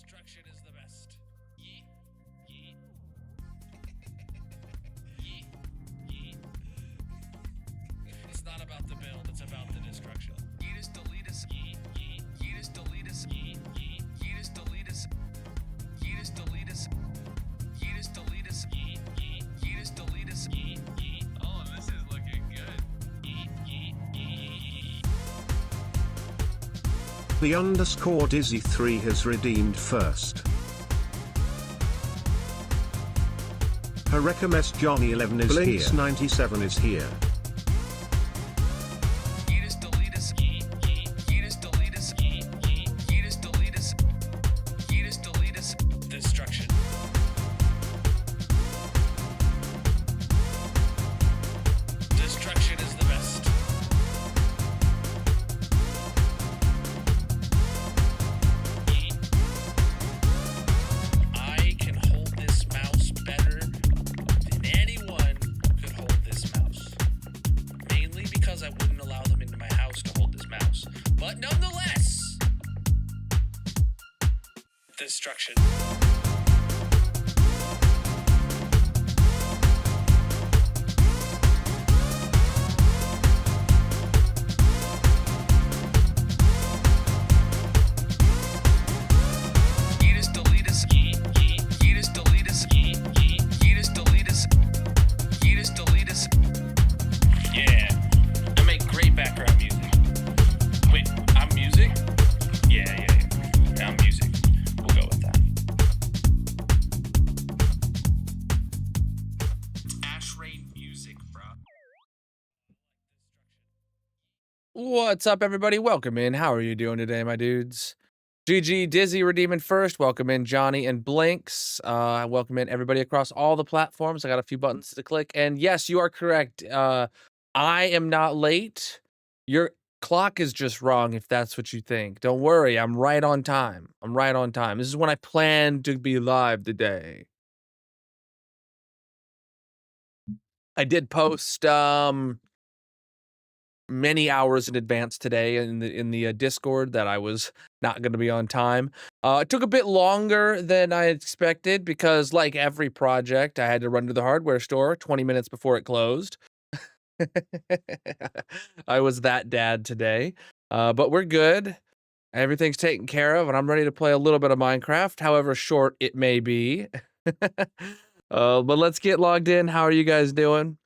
Destruction is the best. Yeet. Yeet. Yeet. Yeet. It's not about the build, it's about the destruction. Yeetus deletus. Yeet. Yeet. Yeetus deletus. Yeet. Yeet. Yeetus deletus. Yeetus deletus. Yeetus deletus. Yeet. Yeet. Yeetus deletus. Yeet. Yeet. Oh, this is looking good. Yeet. Yeet. Yeet. The _ Dizzy3 has redeemed first. Harekemes Johnny 11 is Blinks here. 97 is here. Yeetus deletus. Yeet. Yeet. Yeetus deletus. Yeet. Yeet. Yeetus deletus. Yeetus deletus. Destruction. Destruction is the best. Yeet. I can hold this mouse better than anyone could hold this mouse. Mainly because I wouldn't allow them into my house to hold this mouse. But nonetheless, destruction. Yeetus deletus. Yeet. Yeet. Yeetus deletus. Yeet. Yeet. Yeetus deletus. Yeetus deletus. Yeah, I make great background music. Wait, I'm music? Yeah, I'm music. We'll go with that. Ash Rain music, bro. What's up, everybody? Welcome in. How are you doing today, my dudes? GG Dizzy redeeming first. Welcome in Johnny and Blinks. Welcome in everybody across all the platforms. I got a few buttons to click. And yes, you are correct. I am not late. Your clock is just wrong if that's what you think. Don't worry. I'm right on time. I'm right on time. This is when I planned to be live today. I did post many hours in advance today in the Discord that I was not going to be on time. It took a bit longer than I expected because, like every project, I had to run to the hardware store 20 minutes before it closed. I was that dad today, but we're good. Everything's taken care of, and I'm ready to play a little bit of Minecraft, however short it may be. But let's get logged in. How are you guys doing?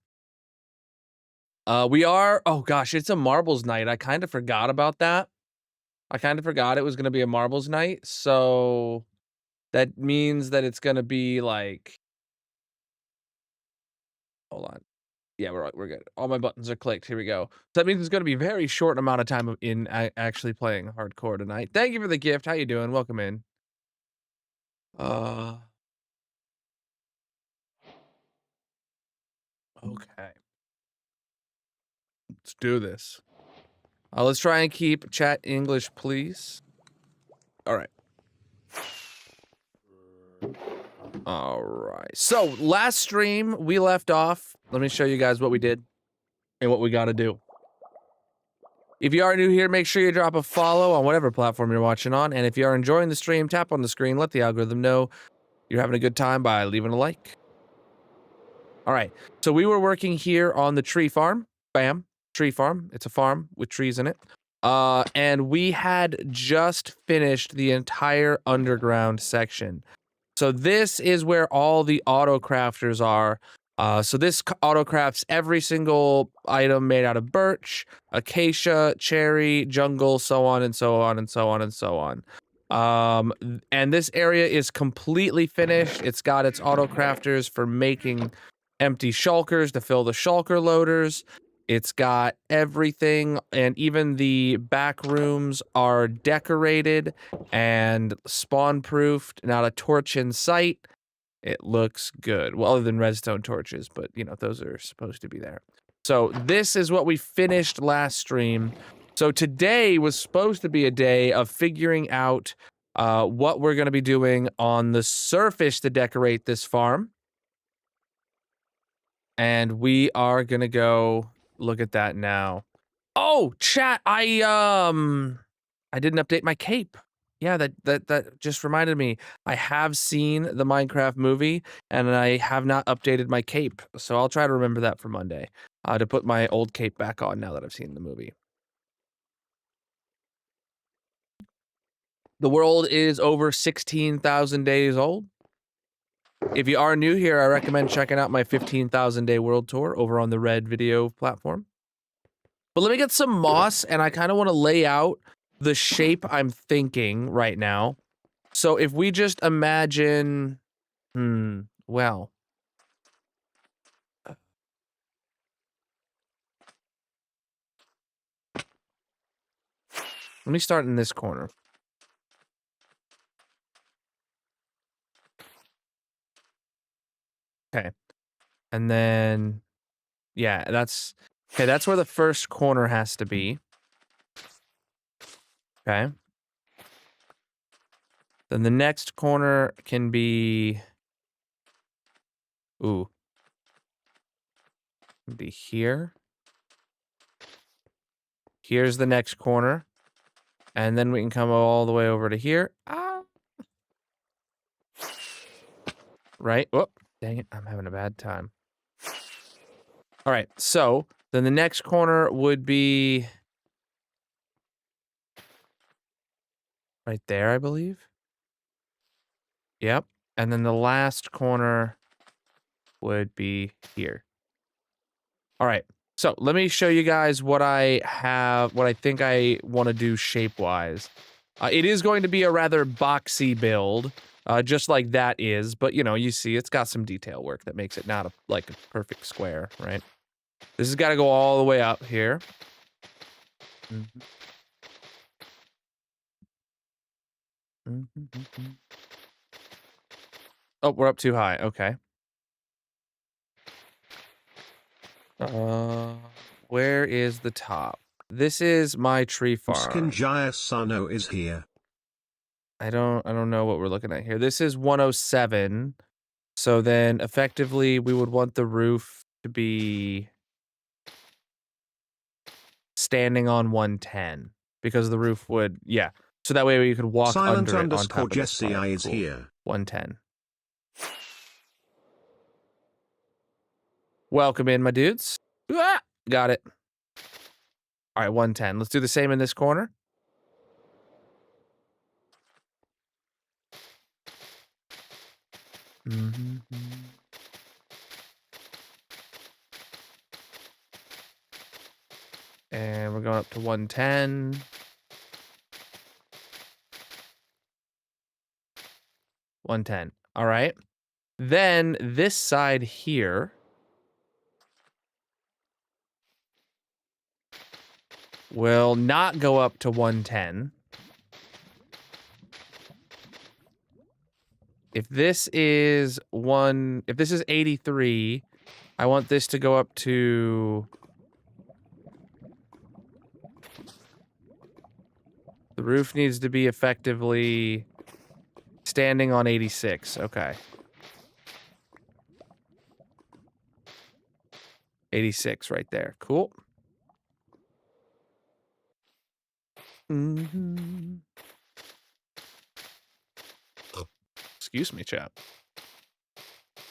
We are, oh gosh, it's a marbles night. I kind of forgot about that. I kind of forgot it was going to be a marbles night. So that means that it's going to be like, hold on. Yeah, we're good. All my buttons are clicked. Here we go. So that means it's going to be a very short amount of time in actually playing hardcore tonight. Thank you for the gift. How you doing? Welcome in. Okay. Let's do this. Let's try and keep chat English, please. All right. All right. So last stream we left off. Let me show you guys what we did and what we got to do. If you are new here, make sure you drop a follow on whatever platform you're watching on. And if you are enjoying the stream, tap on the screen. Let the algorithm know you're having a good time by leaving a like. All right. So we were working here on the tree farm. Bam. Tree farm. It's a farm with trees in it. And we had just finished the entire underground section. So this is where all the auto crafters are. So this auto crafts every single item made out of birch, acacia, cherry, jungle, so on and so on and so on and so on. And this area is completely finished. It's got its auto crafters for making empty shulkers to fill the shulker loaders. It's got everything, and even the back rooms are decorated and spawn-proofed. Not a torch in sight. It looks good. Well, other than redstone torches, but, you know, those are supposed to be there. So this is what we finished last stream. So today was supposed to be a day of figuring out what we're going to be doing on the surface to decorate this farm. And we are going to go look at that now. Oh, chat, I didn't update my cape. Yeah, that just reminded me. I have seen the Minecraft movie, and I have not updated my cape, so I'll try to remember that for Monday, to put my old cape back on now that I've seen the movie. The world is over 16,000 days old. If you are new here, I recommend checking out my 15,000 day world tour over on the Red video platform. But let me get some moss, and I kind of want to lay out the shape I'm thinking right now. So if we just imagine, well, let me start in this corner. Okay. And then, yeah, that's where the first corner has to be. Okay. Then the next corner can be, be here. Here's the next corner. And then we can come all the way over to here. Right? Oh, dang it. I'm having a bad time. All right. So then the next corner would be right there, I believe. Yep. And then the last corner would be here. All right. So let me show you guys what I have, what I think I want to do shape-wise. It is going to be a rather boxy build, just like that is, but, you know, you see it's got some detail work that makes it not like a perfect square, right? This has got to go all the way up here. Oh, we're up too high. Okay. Where is the top? This is my tree farm. Skinjaya Sano is here. I don't know what we're looking at here. This is 107. So then effectively we would want the roof to be standing on 110 because the roof would, yeah. So that way you could walk Silent under it on top of this Jesse part. is Cool. here. 110. Welcome in, my dudes. Ah, got it. All right, 110. Let's do the same in this corner. And we're going up to 110. 110. All right. Then this side here will not go up to 110. If this is 83, I want this to go up to, the roof needs to be effectively standing on 86. Okay. 86 right there. Cool. Excuse me, chap.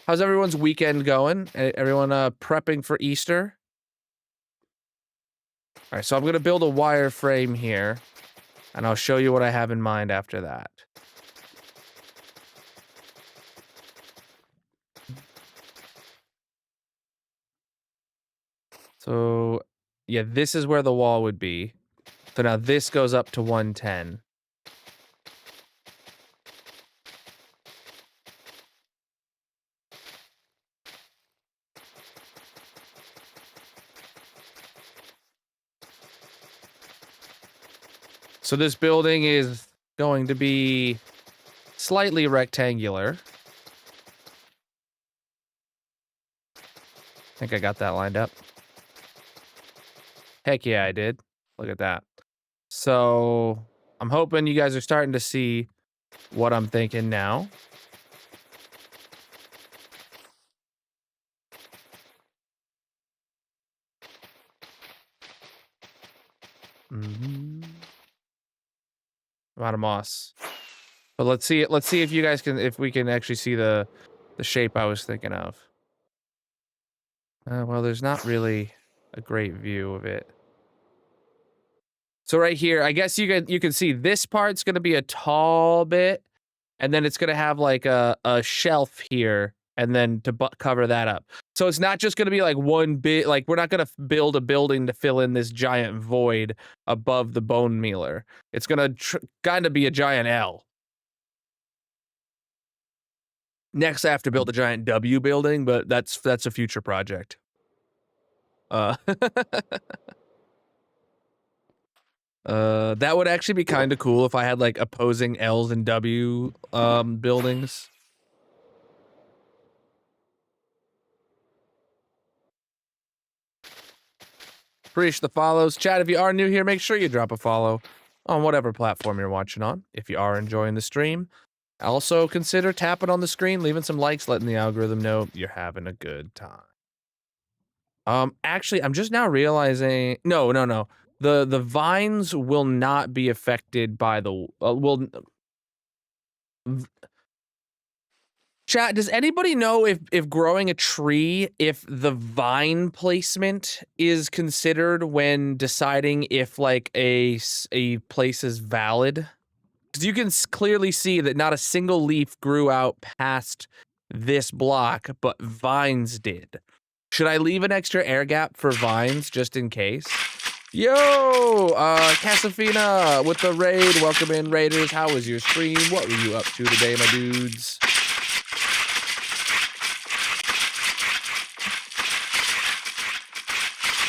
How's everyone's weekend going? Everyone prepping for Easter? All right, so I'm going to build a wireframe here, and I'll show you what I have in mind after that. So, yeah, this is where the wall would be. So now this goes up to 110. So this building is going to be slightly rectangular. I think I got that lined up. Heck yeah, I did. Look at that. So I'm hoping you guys are starting to see what I'm thinking now. I'm out of moss. But let's see if you guys can, if we can actually see the shape I was thinking of. Well, there's not really a great view of it. So right here, I guess you can see this part's gonna be a tall bit, and then it's gonna have like a shelf here, and then to cover that up. So it's not just gonna be like one bit. Like we're not gonna build a building to fill in this giant void above the bone mealer. It's gonna kind of be a giant L. Next, I have to build a giant W building, but that's a future project. That would actually be kind of cool if I had like opposing L's and W buildings. Appreciate the follows. Chat, if you are new here, make sure you drop a follow on whatever platform you're watching on. If you are enjoying the stream, also consider tapping on the screen, leaving some likes, letting the algorithm know you're having a good time. Actually, I'm just now realizing, no. The vines will not be affected by the, Chat, does anybody know if growing a tree, if the vine placement is considered when deciding if like a place is valid? Because you can clearly see that not a single leaf grew out past this block, but vines did. Should I leave an extra air gap for vines just in case? Yo, Casafina with the raid. Welcome in, Raiders. How was your stream? What were you up to today, my dudes?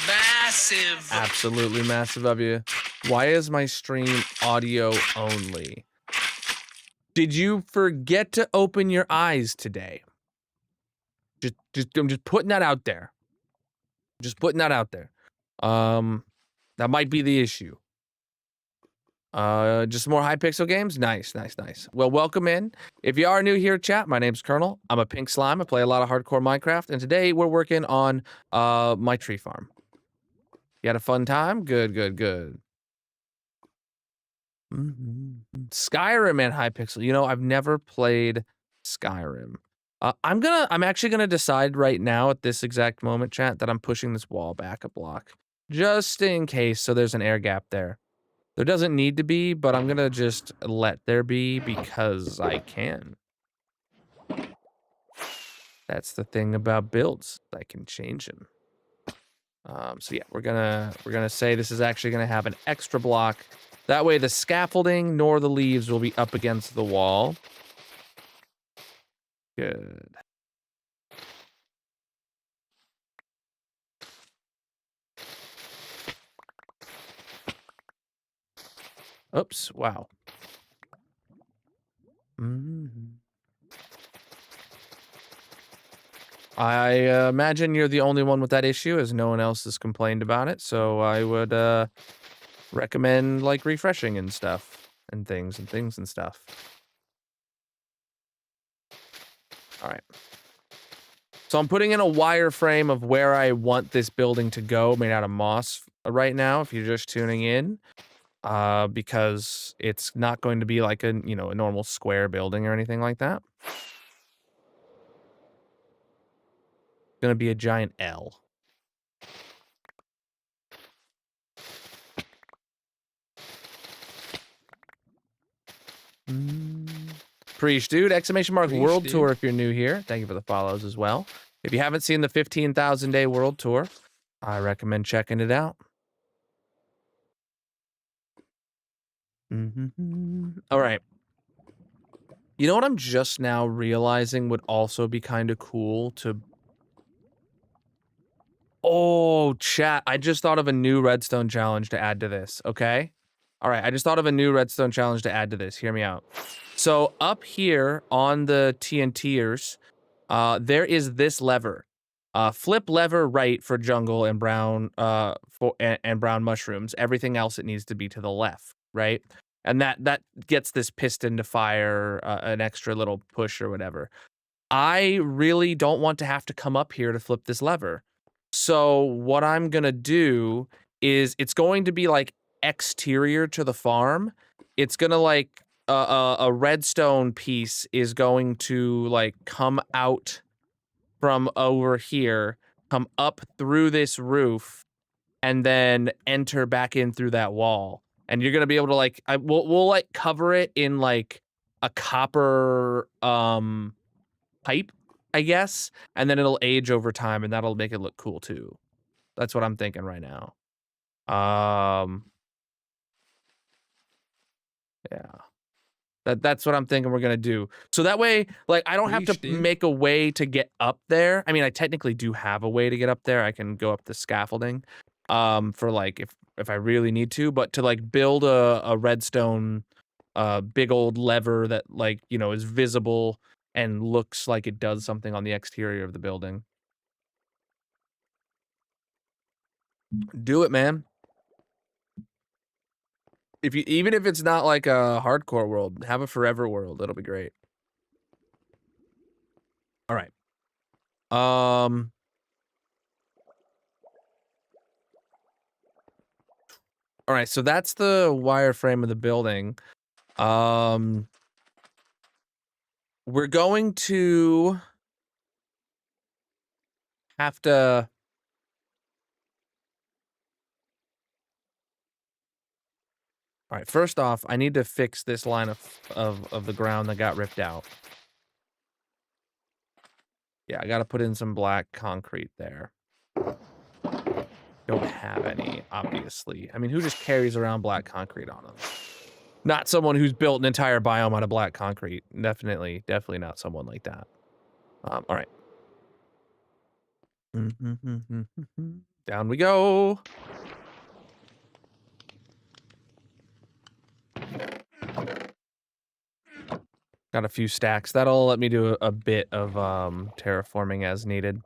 Massive. Absolutely massive of you. Why is my stream audio only? Did you forget to open your eyes today? I'm just putting that out there. Just putting that out there. That might be the issue. Just more Hypixel games? Nice. Well, welcome in. If you are new here, chat, my name's Colonel. I'm a pink slime. I play a lot of hardcore Minecraft, and today we're working on my tree farm. You had a fun time? Good. Skyrim and Hypixel. You know, I've never played Skyrim. I'm actually gonna decide right now at this exact moment, chat, that I'm pushing this wall back a block. Just in case, so there's an air gap there. There doesn't need to be, but I'm gonna just let there be because I can. That's the thing about builds. I can change them. So yeah, we're gonna say this is actually gonna have an extra block. That way the scaffolding nor the leaves will be up against the wall. Good. Oops, wow. I imagine you're the only one with that issue, as no one else has complained about it, so I would recommend like refreshing and stuff and things and stuff. All right. So I'm putting in a wireframe of where I want this building to go, made out of moss right now, if you're just tuning in, because it's not going to be like a normal square building or anything like that. It's going to be a giant L. Preach, dude! Exclamation mark world tour if you're new here. Thank you for the follows as well. If you haven't seen the 15,000 day world tour, I recommend checking it out. All right. You know what I'm just now realizing would also be kind of cool to... Oh, chat. I just thought of a new redstone challenge to add to this, okay? All right, I just thought of a new redstone challenge to add to this. Hear me out. So up here on the TNTers, there is this lever. Flip lever right for jungle and brown and brown mushrooms. Everything else it needs to be to the left, right? And that gets this piston to fire an extra little push or whatever. I really don't want to have to come up here to flip this lever. So what I'm gonna do is it's going to be like exterior to the farm, it's gonna like a redstone piece is going to like come out from over here, come up through this roof, and then enter back in through that wall. And you're gonna be able to like we'll like cover it in like a copper pipe, I guess, and then it'll age over time, and that'll make it look cool too. That's what I'm thinking right now. Yeah. That's what I'm thinking we're gonna do. So that way, like, I don't have to make a way to get up there. I mean, I technically do have a way to get up there. I can go up the scaffolding, for like if I really need to. But to like build a redstone, big old lever that like is visible and looks like it does something on the exterior of the building. Do it, man. Even if it's not like a hardcore world, have a forever world. It'll be great. All right. All right, so that's the wireframe of the building. We're going to have to. All right, first off, I need to fix this line of the ground that got ripped out. Yeah, I got to put in some black concrete there. Don't have any, obviously. I mean, who just carries around black concrete on them? Not someone who's built an entire biome out of black concrete. Definitely not someone like that. All right. Down we go. Got a few stacks. That'll let me do a bit of terraforming as needed.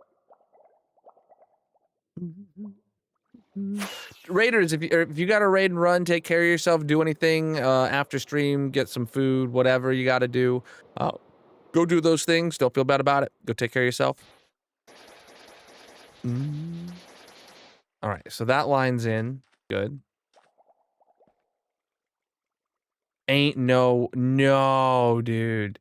Raiders, if you got to raid and run, take care of yourself, do anything after stream, get some food, whatever you got to do. Go do those things. Don't feel bad about it. Go take care of yourself. All right, so that line's in. Good. Ain't no, dude.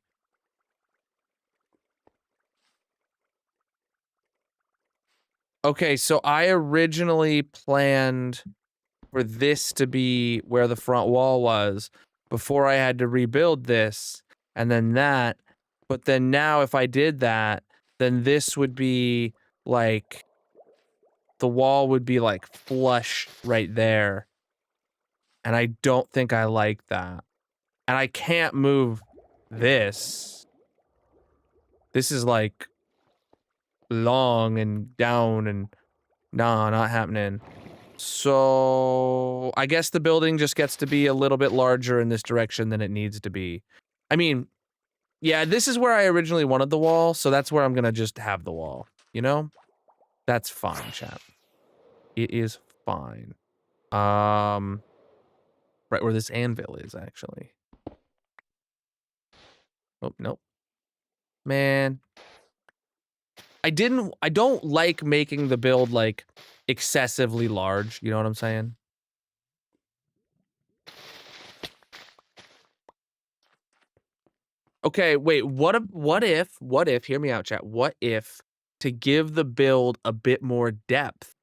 Okay, so I originally planned for this to be where the front wall was before I had to rebuild this, and then that. But then now if I did that, then this would be like, the wall would be like flush right there. And I don't think I like that. And I can't move this. This is like long and down and nah, not happening. So I guess the building just gets to be a little bit larger in this direction than it needs to be. I mean, yeah, this is where I originally wanted the wall, so that's where I'm gonna just have the wall, you know? That's fine, chat. It is fine. Right where this anvil is, actually. Oh, nope. Man. I don't like making the build, like, excessively large, you know what I'm saying? Okay, wait, what if, hear me out, chat, what if, to give the build a bit more depth,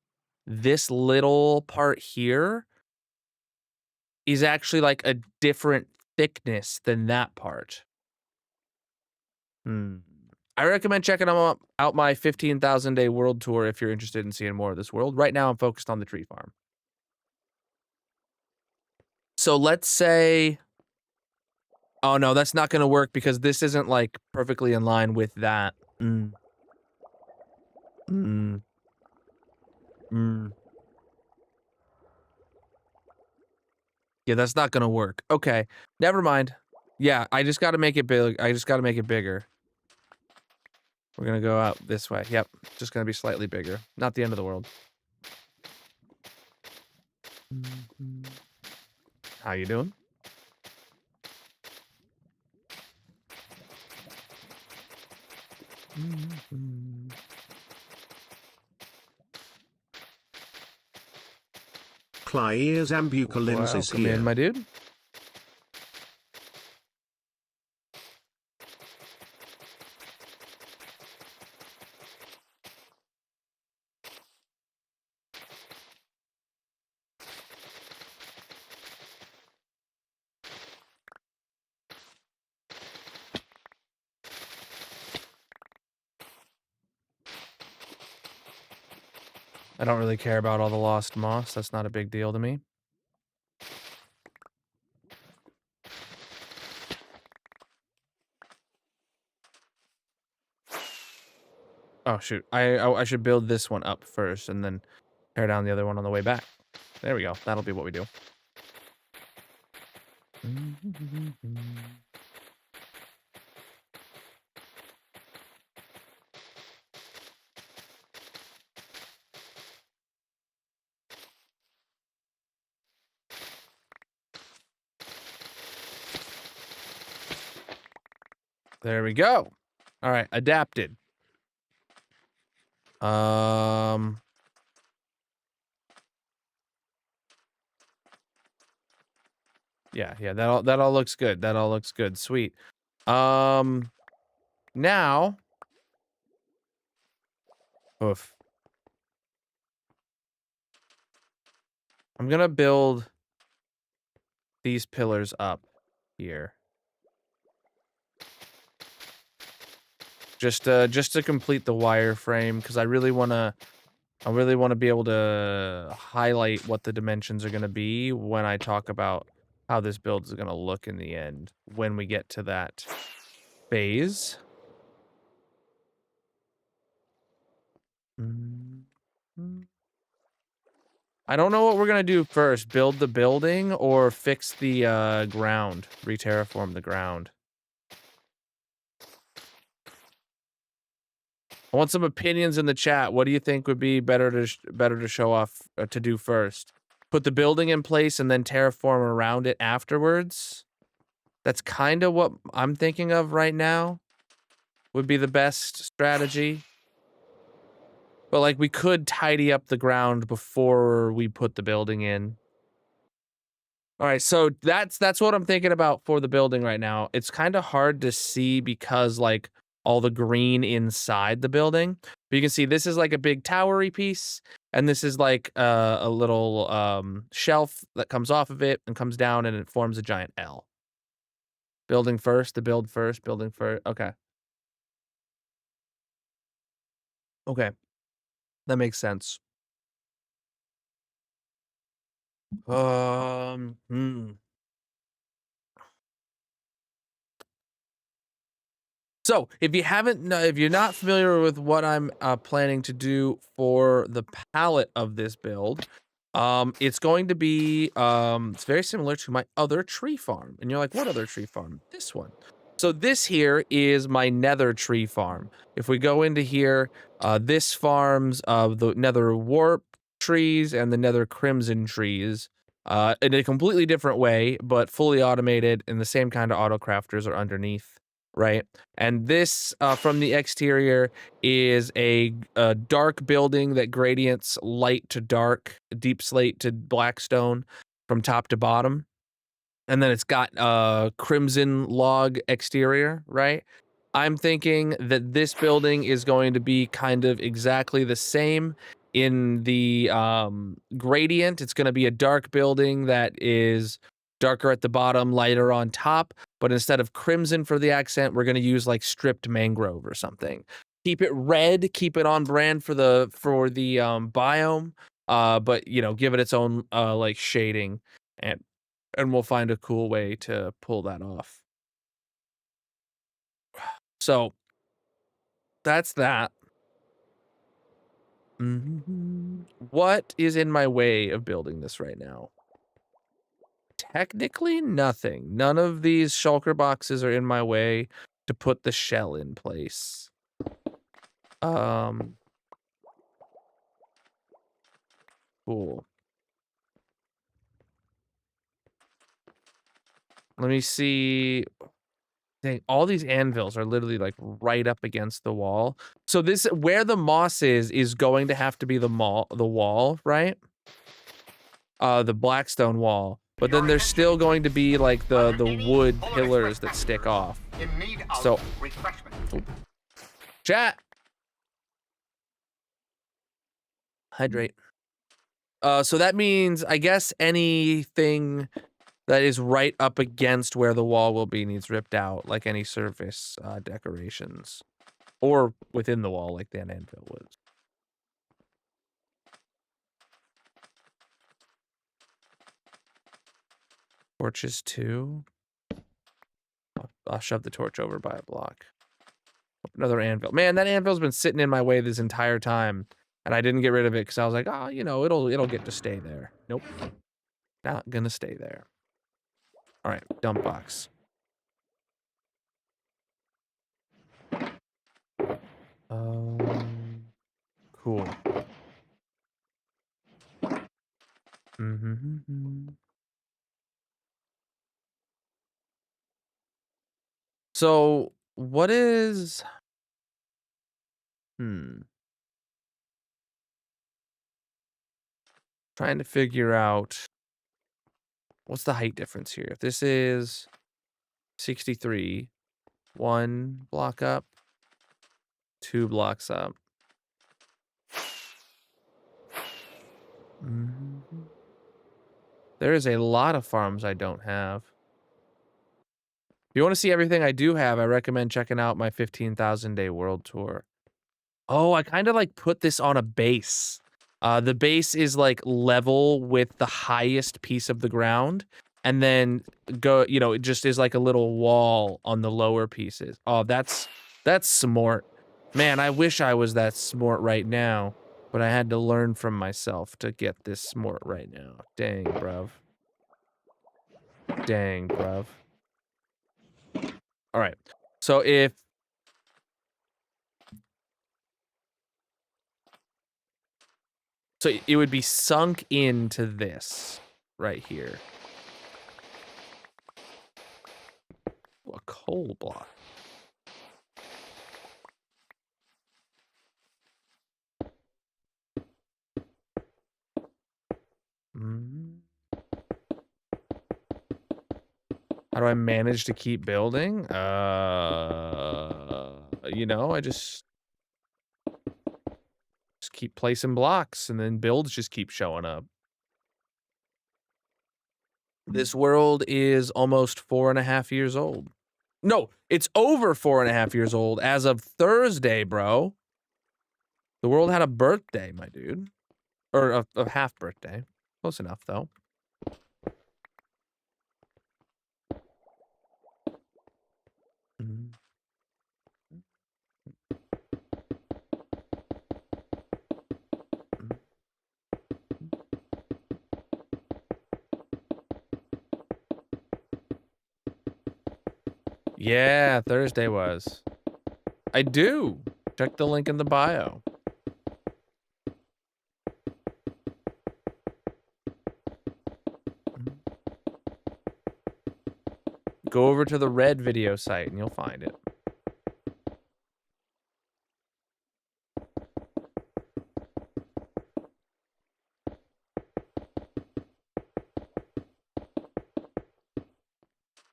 this little part here is actually, like, a different thickness than that part? I recommend checking out my 15,000 day world tour if you're interested in seeing more of this world. Right now, I'm focused on the tree farm. So let's say... Oh, no, that's not going to work because this isn't, like, perfectly in line with that. Yeah, that's not going to work. Okay, never mind. Yeah, I just got to make it big. I just got to make it bigger. We're going to go out this way. Yep, just going to be slightly bigger. Not the end of the world. How you doing? Claire's Ambucolins is Welcome here. in, my dude. I don't really care about all the lost moss. That's not a big deal to me. Oh shoot! I should build this one up first and then tear down the other one on the way back. There we go. That'll be what we do. There we go. All right, adapted. Yeah, that all looks good. That all looks good. Sweet. Now, oof. I'm gonna build these pillars up here. Just to complete the wireframe, because I really wanna be able to highlight what the dimensions are gonna be when I talk about how this build is gonna look in the end when we get to that phase. I don't know what we're gonna do first, build the building or fix the ground, re-terraform the ground. I want some opinions in the chat. What do you think would be better to show off to do first? Put the building in place and then terraform around it afterwards? That's kind of what I'm thinking of right now. Would be the best strategy. But like we could tidy up the ground before we put the building in. All right, so that's what I'm thinking about for the building right now. It's kind of hard to see because like all the green inside the building. But you can see this is like a big towery piece, and this is like a little shelf that comes off of it and comes down, and it forms a giant L. Building first, building first. Okay. Okay. That makes sense. So, if you're not familiar with what I'm planning to do for the palette of this build, it's going to be it's very similar to my other tree farm. And you're like, what other tree farm? This one. So this here is my nether tree farm. If we go into here, this farms the nether warp trees and the nether crimson trees in a completely different way, but fully automated, and the same kind of auto crafters are underneath, right? And this from the exterior is a dark building that gradients light to dark, deep slate to blackstone from top to bottom. And then it's got a crimson log exterior, right? I'm thinking that this building is going to be kind of exactly the same in the gradient. It's going to be a dark building that is darker at the bottom, lighter on top. But instead of crimson for the accent, we're going to use like stripped mangrove or something. Keep it red, keep it on brand for the biome, but you know, give it its own like shading, and we'll find a cool way to pull that off. So that's that. What is in my way of building this right now? Technically nothing. None of these shulker boxes are in my way to put the shell in place. Cool. Let me see. Dang, all these anvils are literally like right up against the wall. So this, where the moss is going to have to be the wall, right? The blackstone wall. But then there's still going to be like the wood pillars that stick off. So, chat. Hydrate. So that means, I guess, anything that is right up against where the wall will be needs ripped out, like any surface decorations. Or within the wall, like that anvil was. Torches too. I'll shove the torch over by a block. Another anvil. Man, that anvil's been sitting in my way this entire time, and I didn't get rid of it because I was like, oh, you know, it'll get to stay there. Nope, not gonna stay there. All right, dump box. Cool. So, what is... Trying to figure out what's the height difference here. If this is 63, 1 block up, 2 blocks up. There is a lot of farms I don't have. If you want to see everything I do have, I recommend checking out my 15,000 day world tour. Oh, I kind of like put this on a base. The base is like level with the highest piece of the ground, and then it just is like a little wall on the lower pieces. Oh, that's smart. Man, I wish I was that smart right now, but I had to learn from myself to get this smart right now. Dang, bruv. Dang, bruv. All right. So So it would be sunk into this right here. A coal block. How do I manage to keep building? I just keep placing blocks, and then builds just keep showing up. This world is almost 4.5 years old. No, it's over 4.5 years old as of Thursday, bro. The world had a birthday, my dude. Or a half birthday. Close enough, though. Yeah, Thursday was. I do. Check the link in the bio. Go over to the red video site and you'll find it.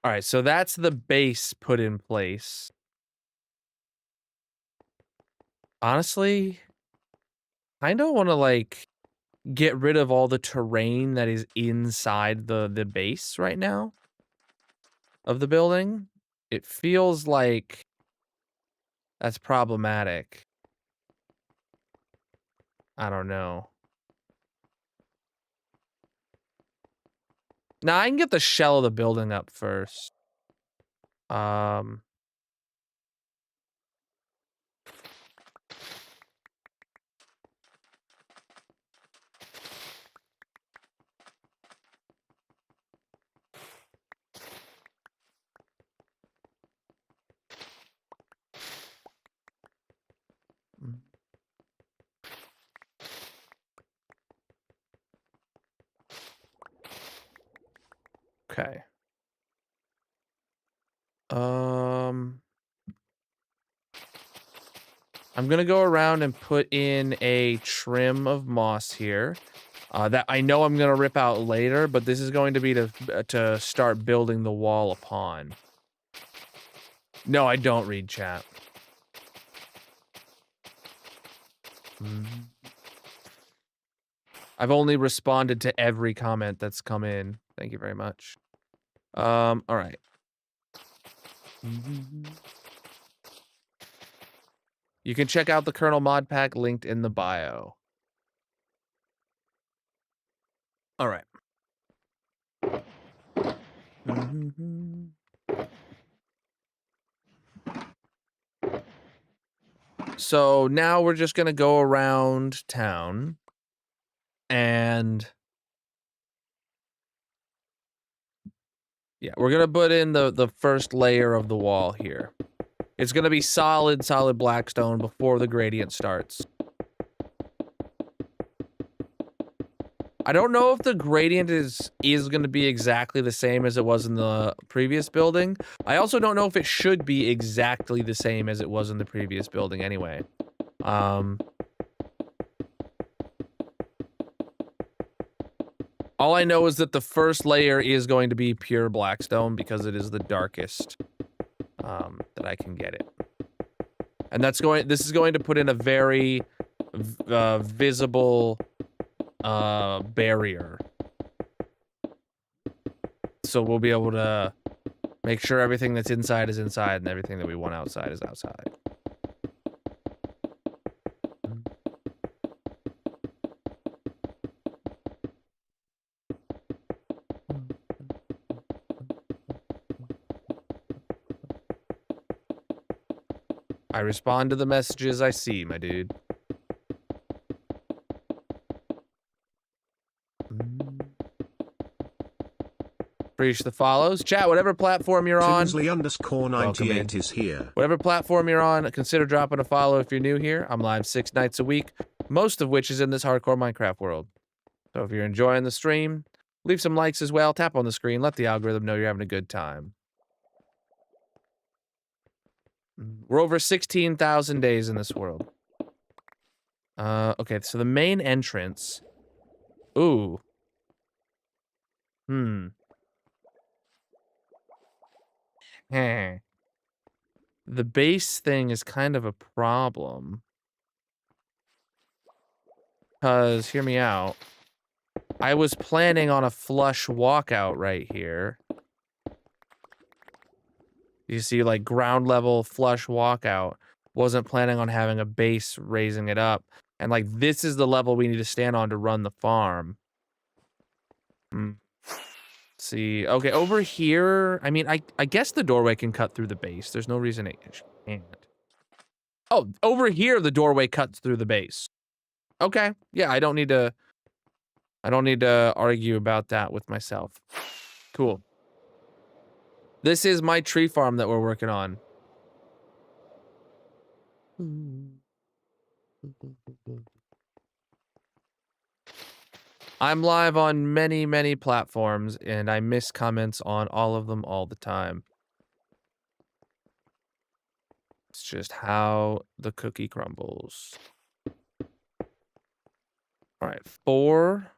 All right, so that's the base put in place. Honestly, I don't want to like get rid of all the terrain that is inside the base right now of the building. It feels like that's problematic. I don't know. Now I can get the shell of the building up first. Okay. I'm gonna go around and put in a trim of moss here. That I know I'm gonna rip out later, but this is going to be to start building the wall upon. No, I don't read chat. I've only responded to every comment that's come in. Thank you very much. All right. You can check out the Colonel mod pack linked in the bio. All right. Mhm. So now we're just gonna go around town and yeah, we're gonna put in the first layer of the wall here. It's gonna be solid black stone before the gradient starts. I don't know if the gradient is gonna be exactly the same as it was in the previous building. I also don't know if it should be exactly the same as it was in the previous building anyway. All I know is that the first layer is going to be pure blackstone because it is the darkest that I can get it. And this is going to put in a very visible barrier. So we'll be able to make sure everything that's inside is inside and everything that we want outside is outside. I respond to the messages I see, my dude. Appreciate the follows. Chat, whatever platform you're on. Tinsley_98 is here. Whatever platform you're on, consider dropping a follow if you're new here. I'm live 6 nights a week, most of which is in this hardcore Minecraft world. So if you're enjoying the stream, leave some likes as well. Tap on the screen. Let the algorithm know you're having a good time. We're over 16,000 days in this world. Okay, so the main entrance. Ooh. The base thing is kind of a problem. Because, hear me out. I was planning on a flush walkout right here. You see, like, ground level flush walkout. Wasn't planning on having a base raising it up. And, like, this is the level we need to stand on to run the farm. See, okay, over here, I mean, I guess the doorway can cut through the base. There's no reason it can't. Oh, over here, the doorway cuts through the base. Okay, yeah, I don't need to argue about that with myself. Cool. This is my tree farm that we're working on. I'm live on many, many platforms, and I miss comments on all of them all the time. It's just how the cookie crumbles. All right, 4.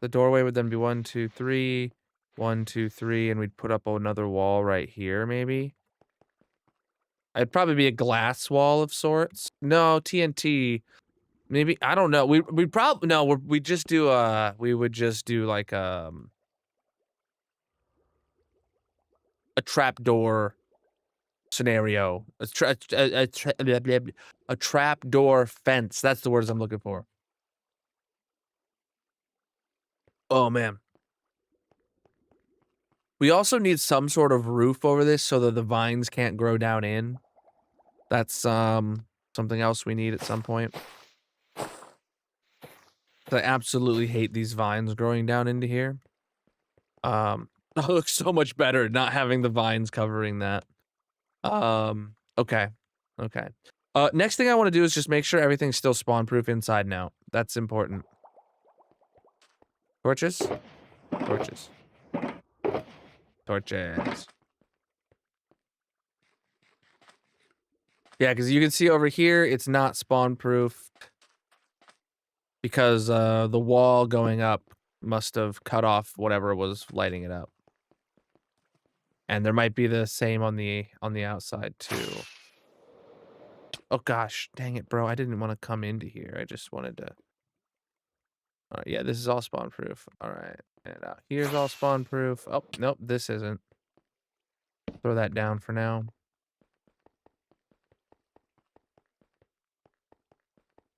The doorway would then be 1, 2, 3, 1, 2, 3, and we'd put up another wall right here, maybe. It'd probably be a glass wall of sorts. No, TNT. Maybe, I don't know. We'd probably, no, we just do, we would just do like, a trapdoor scenario. A trapdoor fence. That's the words I'm looking for. Oh, man. We also need some sort of roof over this so that the vines can't grow down in. That's, something else we need at some point. I absolutely hate these vines growing down into here. It looks so much better not having the vines covering that. Okay. Okay. Next thing I want to do is just make sure everything's still spawn-proof inside and out. That's important. Torches? Torches. Torches. Yeah, because you can see over here, it's not spawn-proof. Because, the wall going up must have cut off whatever was lighting it up. And there might be the same on the outside, too. Oh gosh, dang it, bro. I didn't want to come into here. I just wanted to... yeah, this is all spawn-proof. All right. And here's all spawn-proof. Oh, nope, this isn't. Throw that down for now.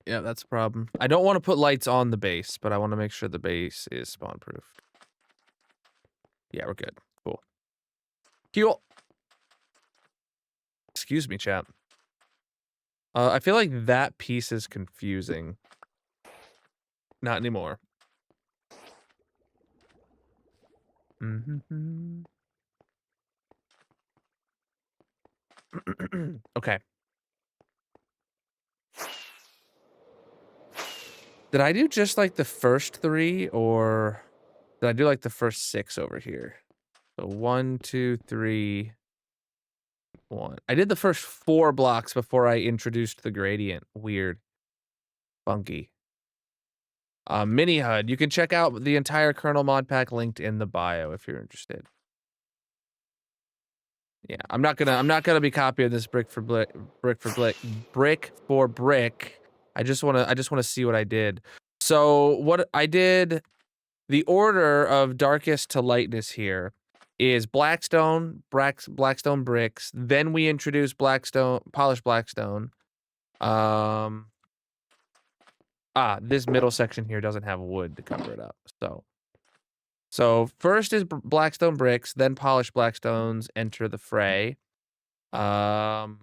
Yeah, that's a problem. I don't want to put lights on the base, but I want to make sure the base is spawn-proof. Yeah, we're good. Cool. Cool. Excuse me, chat. I feel like that piece is confusing. Not anymore. Mm-hmm. Okay. Did I do just like the first 3, or did I do like the first 6 over here? So 1, 2, 3, 1. I did the first 4 blocks before I introduced the gradient. Weird. Funky. Mini HUD. You can check out the entire Colonel mod pack linked in the bio if you're interested. Yeah, I'm not gonna be copying this brick for brick. I just wanna see what I did. So what I did, the order of darkest to lightness here is blackstone bricks. Then we introduce polished blackstone. This middle section here doesn't have wood to cover it up. So first is blackstone bricks, then polished blackstones enter the fray. And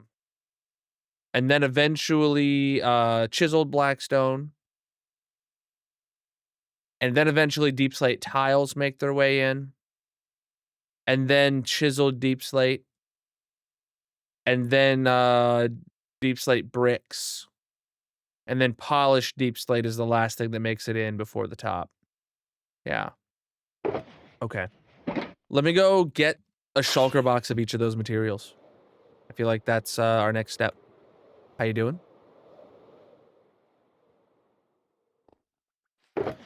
then eventually chiseled blackstone. And then eventually deep slate tiles make their way in. And then chiseled deep slate. And then deep slate bricks. And then polished deep slate is the last thing that makes it in before the top. Yeah. Okay. Let me go get a shulker box of each of those materials. I feel like that's our next step. How you doing?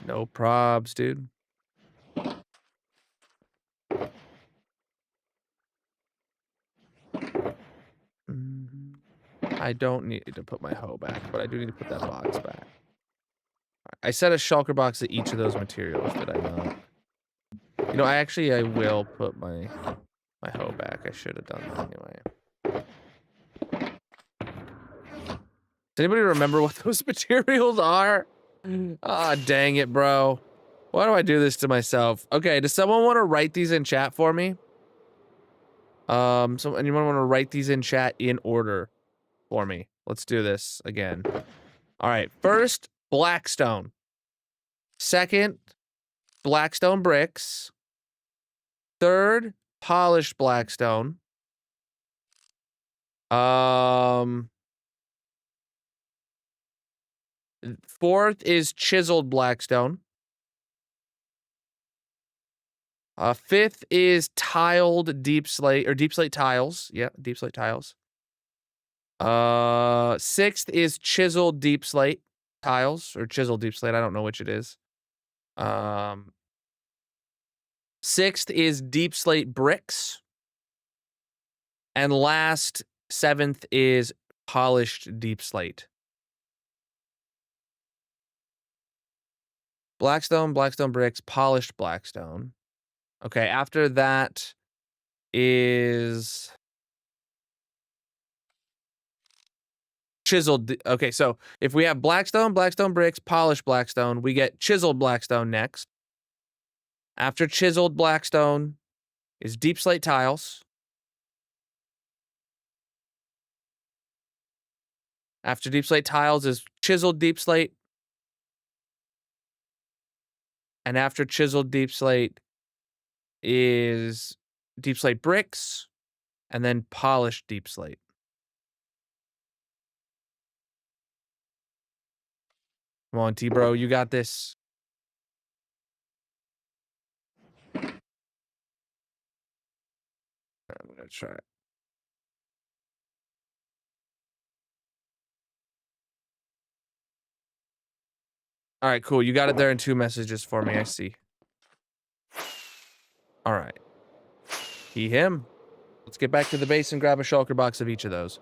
No probs, dude. I don't need to put my hoe back, but I do need to put that box back. I set a shulker box at each of those materials, did I not? You know, I will put my hoe back. I should have done that anyway. Does anybody remember what those materials are? Ah, dang it, bro. Why do I do this to myself? Okay, does someone want to write these in chat for me? Anyone want to write these in chat in order for me? Let's do this again. All right, first, blackstone. Second, blackstone bricks. Third, polished blackstone. Fourth is chiseled blackstone. Fifth is tiled deep slate tiles. Yeah, deep slate tiles. Sixth is chiseled deep slate tiles or chiseled deep slate. I don't know which it is. Sixth is deep slate bricks. And last, 7th is polished deep slate. Blackstone bricks, polished blackstone. Okay, after that is chiseled. Okay, so if we have blackstone bricks, polished blackstone, we get chiseled blackstone next. After chiseled blackstone is deep slate tiles. After deep slate tiles is chiseled deep slate. And after chiseled deep slate is deep slate bricks, and then polished deep slate. Come on, T-bro, you got this. I'm gonna try it. All right, cool. You got it there in 2 messages for me. I see. All right. He, him. Let's get back to the base and grab a shulker box of each of those.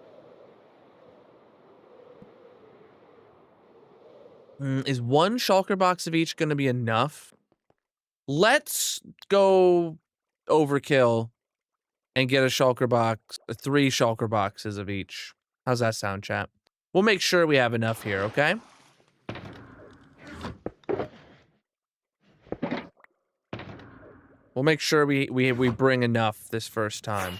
Is 1 shulker box of each going to be enough? Let's go overkill and get a shulker box, 3 shulker boxes of each. How's that sound, chat? We'll make sure we have enough here, okay? We'll make sure we bring enough this first time.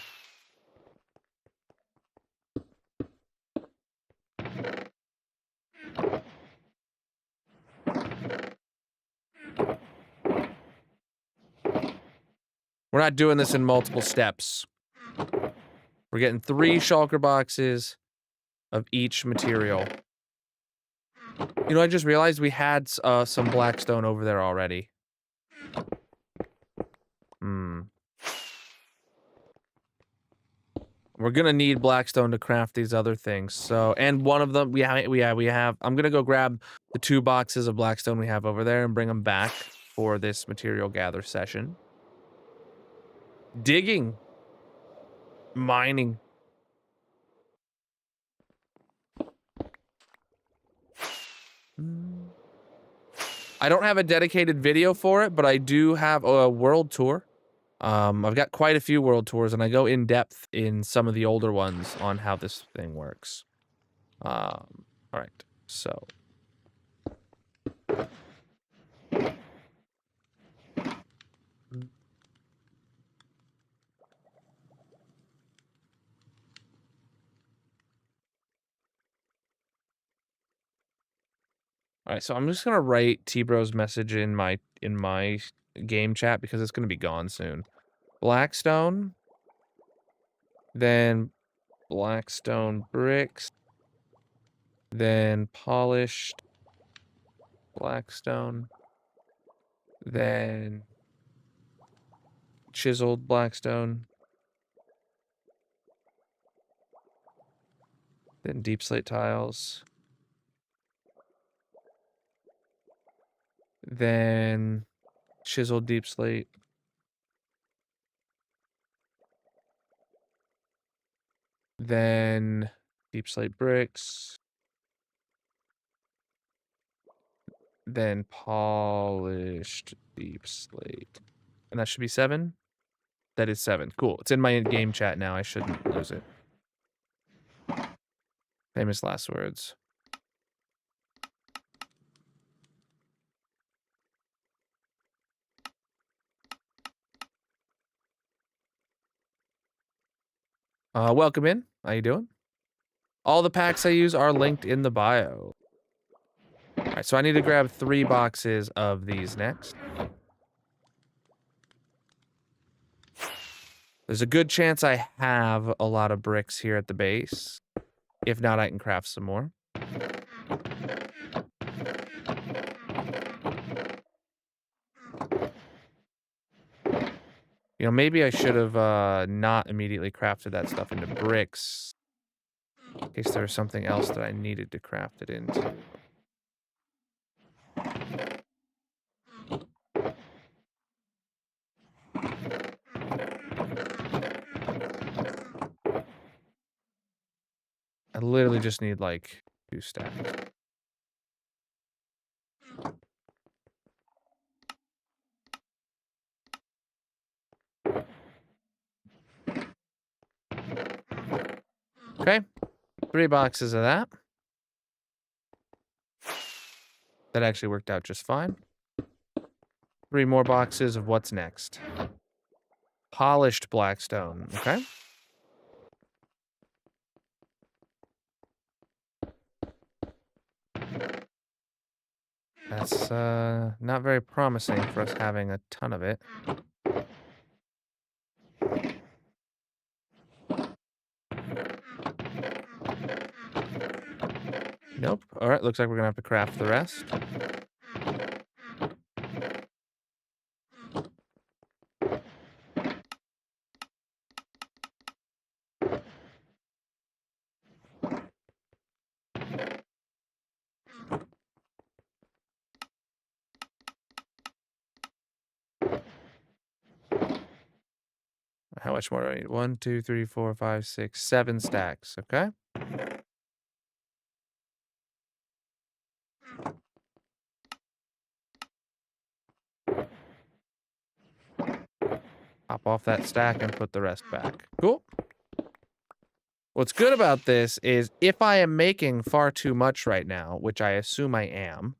We're not doing this in multiple steps. We're getting 3 shulker boxes of each material. You know, I just realized we had some blackstone over there already. We're gonna need blackstone to craft these other things. So, and one of them we have. I'm gonna go grab the 2 boxes of blackstone we have over there and bring them back for this material gather session. Digging, mining. I don't have a dedicated video for it, but I do have a world tour. I've got quite a few world tours, and I go in depth in some of the older ones on how this thing works. All right, so. All right, so I'm just gonna write T-Bro's message in my game chat because it's gonna be gone soon. Blackstone, then blackstone bricks, then polished blackstone, then chiseled blackstone, then deep slate tiles, then chiseled deep slate, then deep slate bricks, then polished deep slate. And that should be 7? That is 7. Cool. It's in my game chat now. I shouldn't lose it. Famous last words. Welcome in. How you doing? All the packs I use are linked in the bio. All right, so I need to grab 3 boxes of these next. There's a good chance I have a lot of bricks here at the base. If not, I can craft some more. You know, maybe I should have not immediately crafted that stuff into bricks. In case there was something else that I needed to craft it into. I literally just need like 2 stacks. Okay, 3 boxes of that. That actually worked out just fine. 3 more boxes of what's next. Polished blackstone, okay. That's not very promising for us having a ton of it. Nope. All right, looks like we're gonna have to craft the rest. How much more do I need? 1, 2, 3, 4, 5, 6, 7 stacks, okay? Pop off that stack and put the rest back. Cool. What's good about this is if I am making far too much right now, which I assume I am,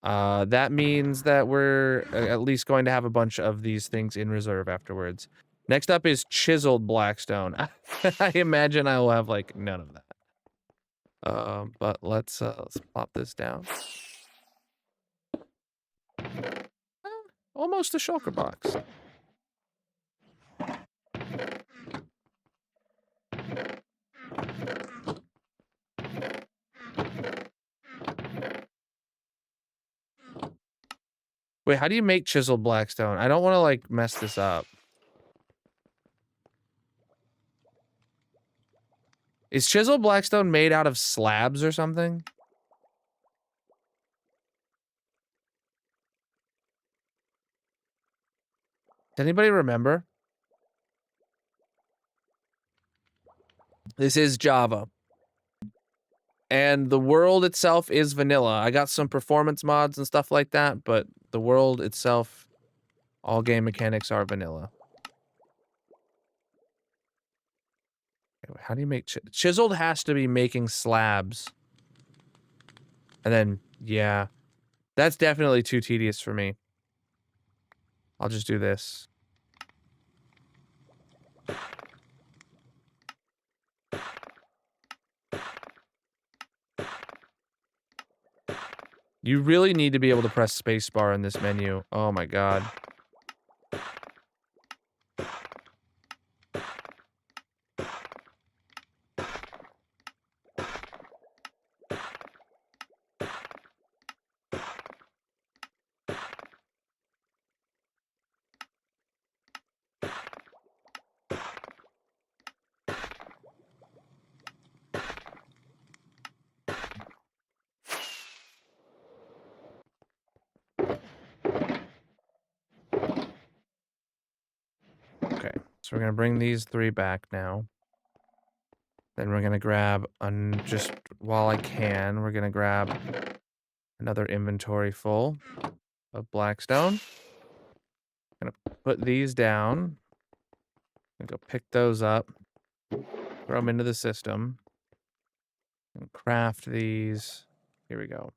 That means that we're at least going to have a bunch of these things in reserve afterwards. Next up is chiseled blackstone. I imagine I will have like none of that. But let's plop this down. Almost a shulker box. Wait, how do you make chiseled blackstone? I don't want to like mess this up. Is chiseled blackstone made out of slabs or something? Does anybody remember? This is Java. And the world itself is vanilla. I got some performance mods and stuff like that, but the world itself, all game mechanics are vanilla. Anyway, how do you make chiseled has to be making slabs. And then, yeah, that's definitely too tedious for me. I'll just do this. You really need to be able to press spacebar in this menu. Oh my god. Okay, so we're gonna bring these 3 back now. Then we're gonna grab, just while I can, we're gonna grab another inventory full of blackstone. Gonna put these down. Gonna go pick those up. Throw them into the system. And craft these. Here we go.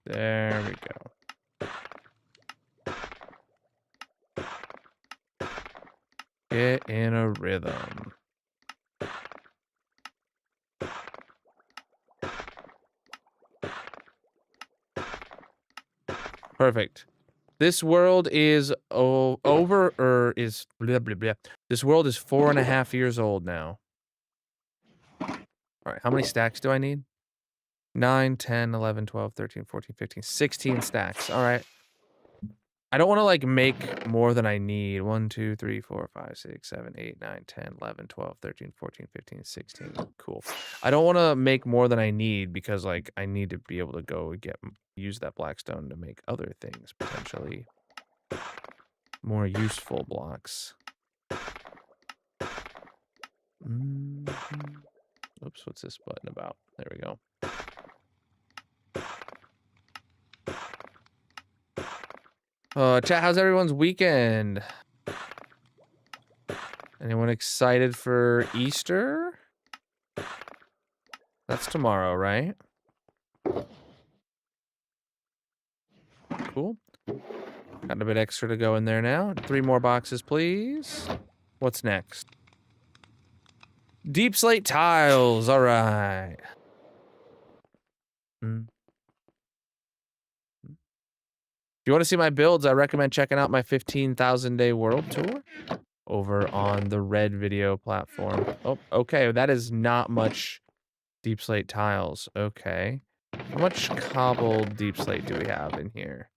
There we go. Get in a rhythm. Perfect. This world is over, or is blah, blah, blah. This world is 4.5 years old now. All right, how many stacks do I need? 9, 10, 11, 12, 13, 14, 15, 16 stacks. All right. I don't want to like make more than I need. 1, 2, 3, 4, 5, 6, 7, 8, 9, 10, 11, 12, 13, 14, 15, 16. Cool. I don't want to make more than I need because like I need to be able to go use that blackstone to make other things, potentially more useful blocks. Oops, what's this button about? There we go. Chat, how's everyone's weekend? Anyone excited for Easter? That's tomorrow, right? Cool. Got a bit extra to go in there now. 3 more boxes, please. What's next? Deep slate tiles. All right. If you want to see my builds, I recommend checking out my 15,000 day world tour over on the Red video platform. Oh, okay. That is not much deep slate tiles. Okay. How much cobbled deep slate do we have in here?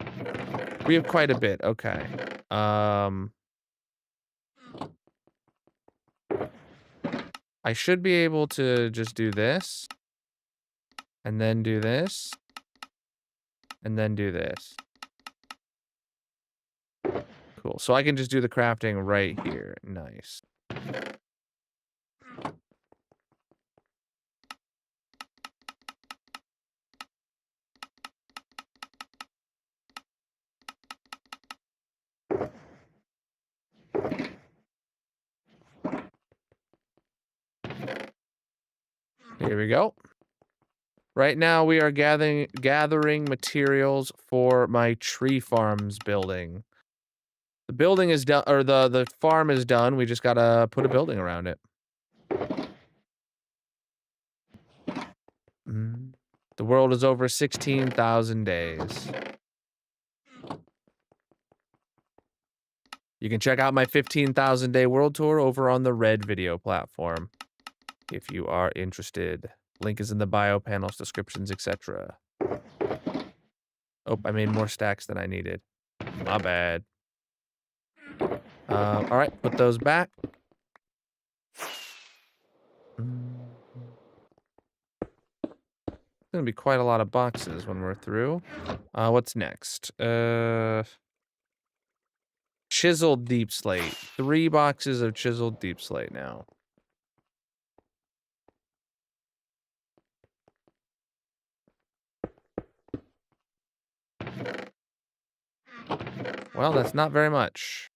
We have quite a bit. Okay. I should be able to just do this. And then do this. And then do this. Cool. So I can just do the crafting right here. Nice. Here we go. Right now we are gathering materials for my tree farms building. The building is done, or the farm is done. We just gotta put a building around it. The world is over 16,000 days. You can check out my 15,000 day world tour over on the Red video platform if you are interested. Link is in the bio panels, descriptions, etc. Oh, I made more stacks than I needed. My bad. All right, put those back. Gonna be quite a lot of boxes when we're through. What's next? Chiseled deep slate. 3 boxes of chiseled deep slate now. Well, that's not very much.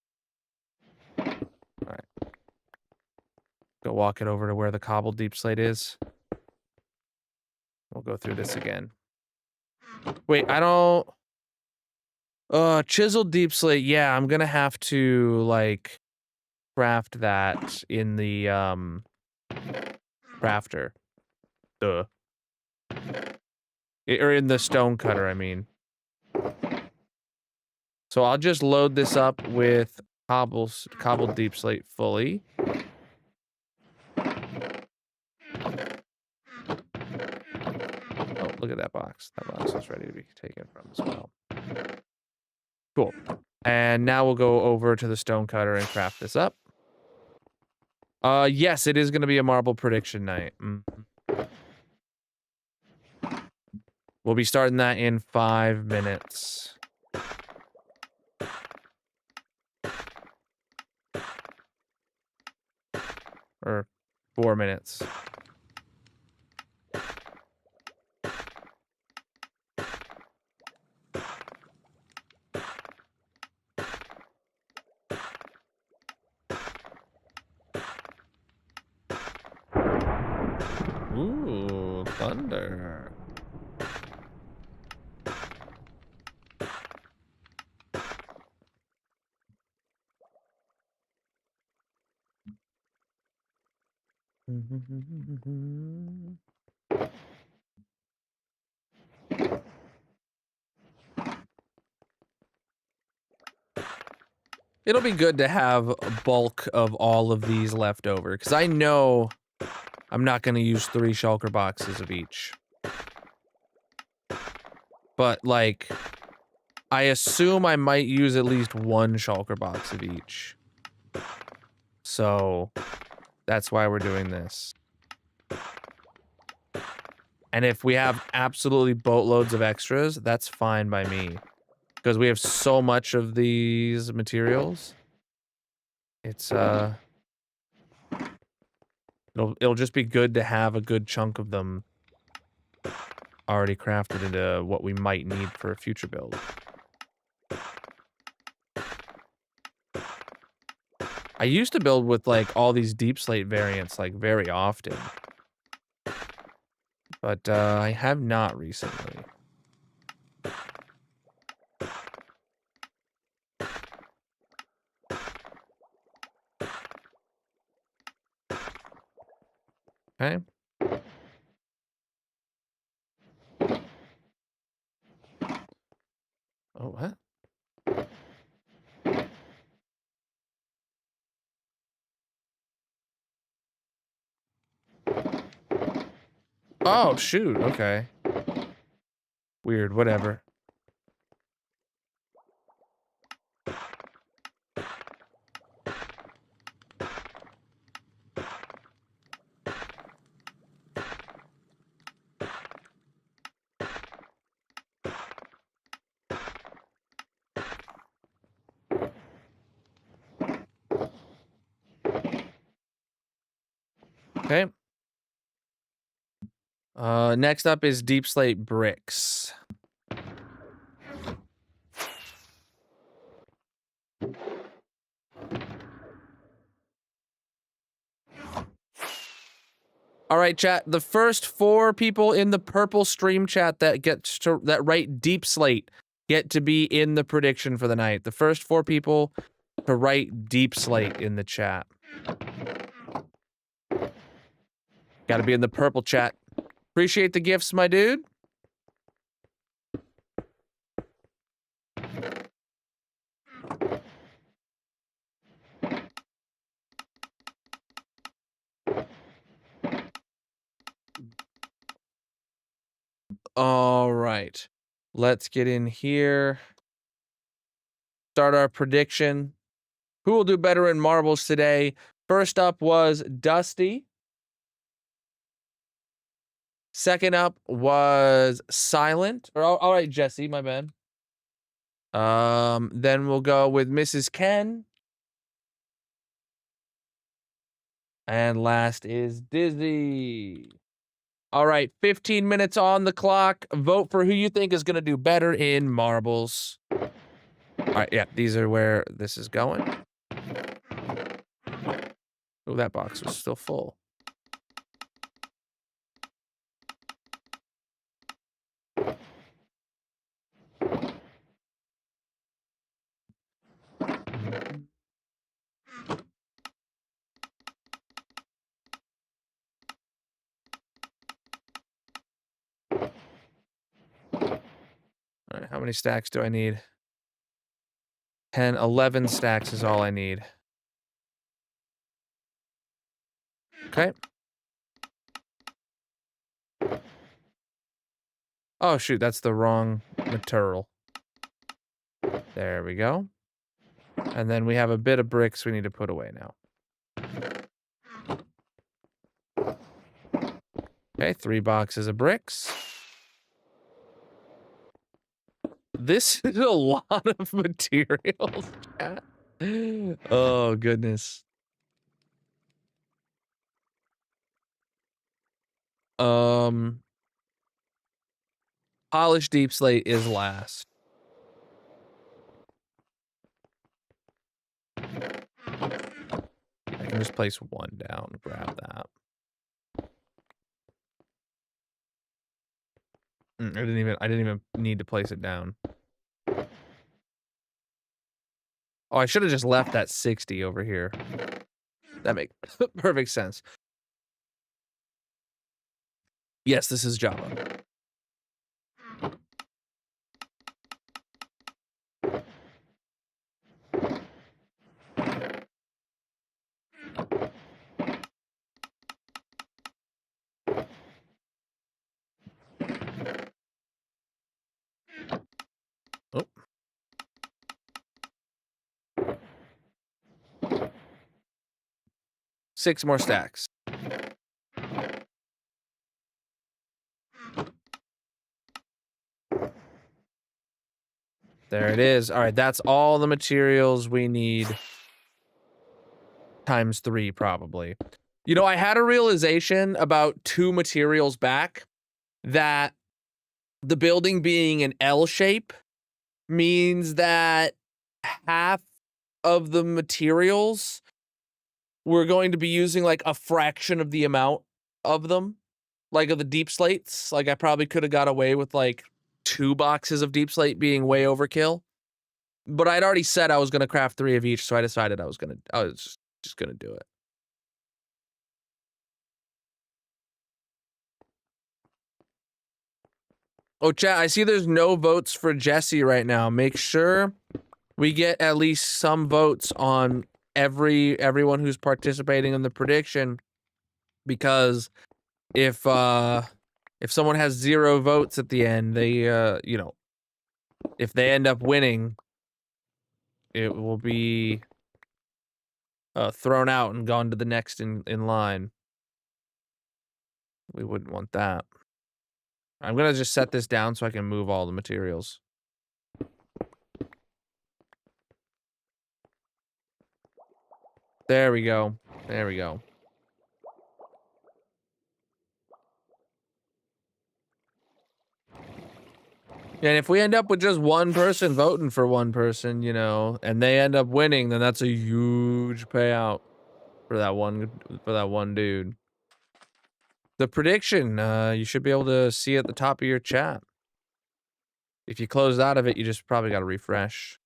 All right. Go walk it over to where the cobbled deep slate is. We'll go through this again. Wait, I don't... chiseled deep slate. Yeah, I'm gonna have to, like, craft that in the, crafter. Duh. Or in the stone cutter, I mean. So I'll just load this up with cobbled deep slate fully. Oh, look at that box. That box is ready to be taken from as well. Cool. And now we'll go over to the stone cutter and craft this up. Yes, it is going to be a marble prediction night. We'll be starting that in 5 minutes. Or 4 minutes. Ooh, thunder. It'll be good to have a bulk of all of these left over, because I know I'm not going to use 3 shulker boxes of each. But, like, I assume I might use at least 1 shulker box of each. So, that's why we're doing this. And if we have absolutely boatloads of extras, that's fine by me. Because we have so much of these materials. It's, It'll just be good to have a good chunk of them already crafted into what we might need for a future build. I used to build with, like, all these deep slate variants, like, very often. But, I have not recently. Okay. Oh, what? Oh, shoot, okay. Weird, whatever. Okay. Next up is deep slate bricks. All right, chat. The first 4 people in the purple stream chat that write deep slate get to be in the prediction for the night. The first 4 people to write deep slate in the chat. Got to be in the purple chat. Appreciate the gifts, my dude. All right. Let's get in here. Start our prediction. Who will do better in marbles today? First up was Dusty. Second up was Silent. All right, Jesse, my bad. Then we'll go with Mrs. Ken. And last is Dizzy. All right, 15 minutes on the clock. Vote for who you think is going to do better in marbles. All right, yeah, these are where this is going. Oh, that box was still full. All right, how many stacks do I need? 10, 11 stacks is all I need. Okay. Oh, shoot, that's the wrong material. There we go. And then we have a bit of bricks we need to put away now. Okay, 3 boxes of bricks. This is a lot of materials, chat. Oh, goodness. Polished deep slate is last. I can just place 1 down, grab that. I didn't even need to place it down. Oh, I should have just left that 60 over here. That makes perfect sense. Yes, this is Java. Oh. Six more stacks. There it is. All right, that's all the materials we need. Times 3, probably. You know, I had a realization about 2 materials back that the building being an L shape means that half of the materials we're going to be using like a fraction of the amount of them, like of the deep slates. Like I probably could have got away with like 2 boxes of deep slate being way overkill, but I'd already said I was going to craft 3 of each, so I decided I was just going to do it. Oh, chat, I see there's no votes for Jesse right now. Make sure we get at least some votes on everyone who's participating in the prediction, because if someone has 0 votes at the end, they you know, if they end up winning, it will be thrown out and gone to the next in line. We wouldn't want that. I'm gonna just set this down so I can move all the materials. There we go. There we go. And if we end up with just 1 person voting for 1 person, you know, and they end up winning, then that's a huge payout for that one dude. The prediction, you should be able to see at the top of your chat. If you closed out of it, you just probably got to refresh.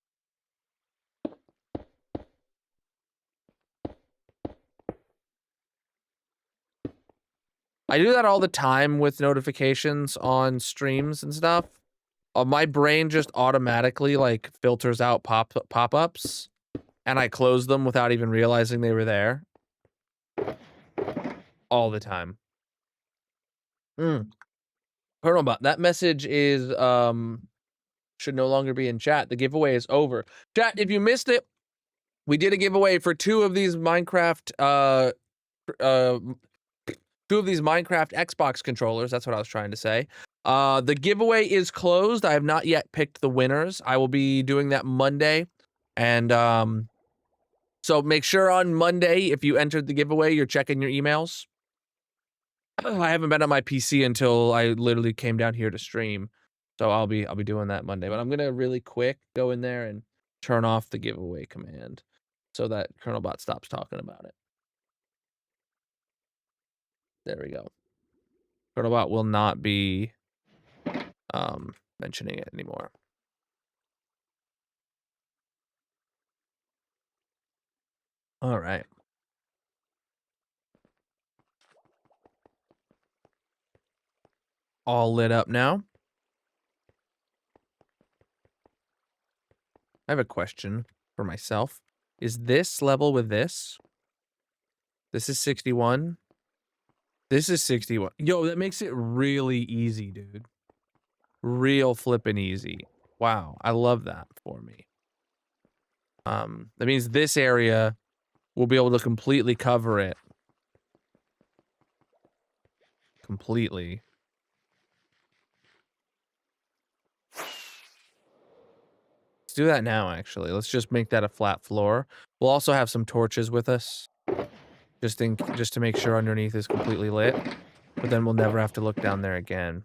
I do that all the time with notifications on streams and stuff. My brain just automatically like filters out pop-ups, and I close them without even realizing they were there. All the time. Colonel, that message is should no longer be in chat. The giveaway is over. Chat, if you missed it, we did a giveaway for two of these Minecraft Xbox controllers. That's what I was trying to say. The giveaway is closed. I have not yet picked the winners. I will be doing that Monday. And so make sure on Monday, if you entered the giveaway, you're checking your emails. I haven't been on my PC until I literally came down here to stream. So I'll be doing that Monday. But I'm gonna really quick go in there and turn off the giveaway command so that ColonelBot stops talking about it. There we go. ColonelBot will not be mentioning it anymore. All right. All lit up now. I have a question for myself. Is this level with this? This is 61. This is 61. Yo, that makes it really easy, dude. Real flippin' easy. Wow, I love that for me. That means this area will be able to completely cover it. Completely. Let's do that now, actually. Let's just make that a flat floor. We'll also have some torches with us. Just to make sure underneath is completely lit. But then we'll never have to look down there again.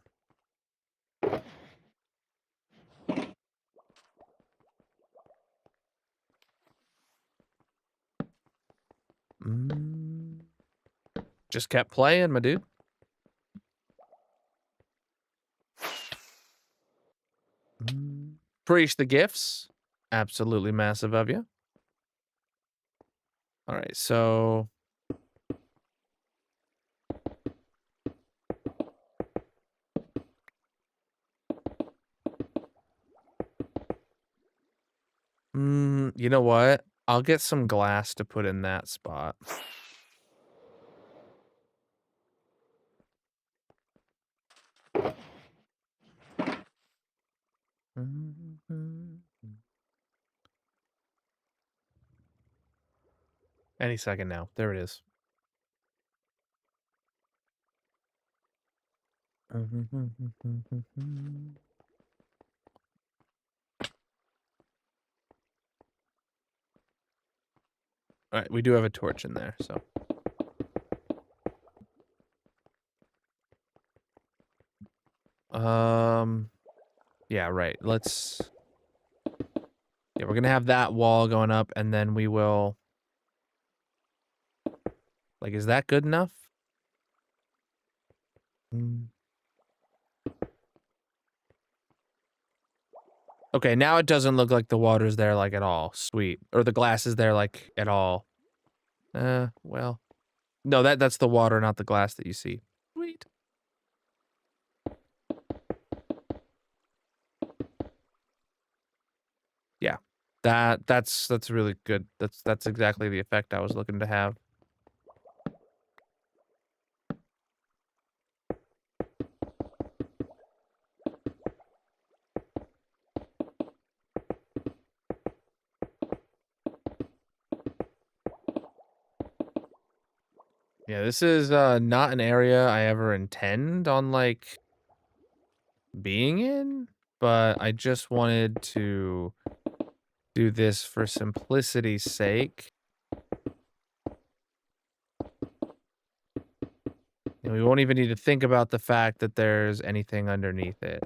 Just kept playing, my dude. Preach the gifts. Absolutely massive of you. All right, so... you know what? I'll get some glass to put in that spot. Any second now. There it is. All right, we do have a torch in there, so. Yeah, right. Let's... Yeah, we're gonna have that wall going up, and then we will... Like, is that good enough? Okay, now it doesn't look like the water's there, like, at all. Sweet. Or the glass is there, like, at all. Well. No, that's the water, not the glass that you see. Sweet. Yeah. That's really good. That's exactly the effect I was looking to have. Yeah, this is not an area I ever intend on, like, being in, but I just wanted to do this for simplicity's sake. And we won't even need to think about the fact that there's anything underneath it.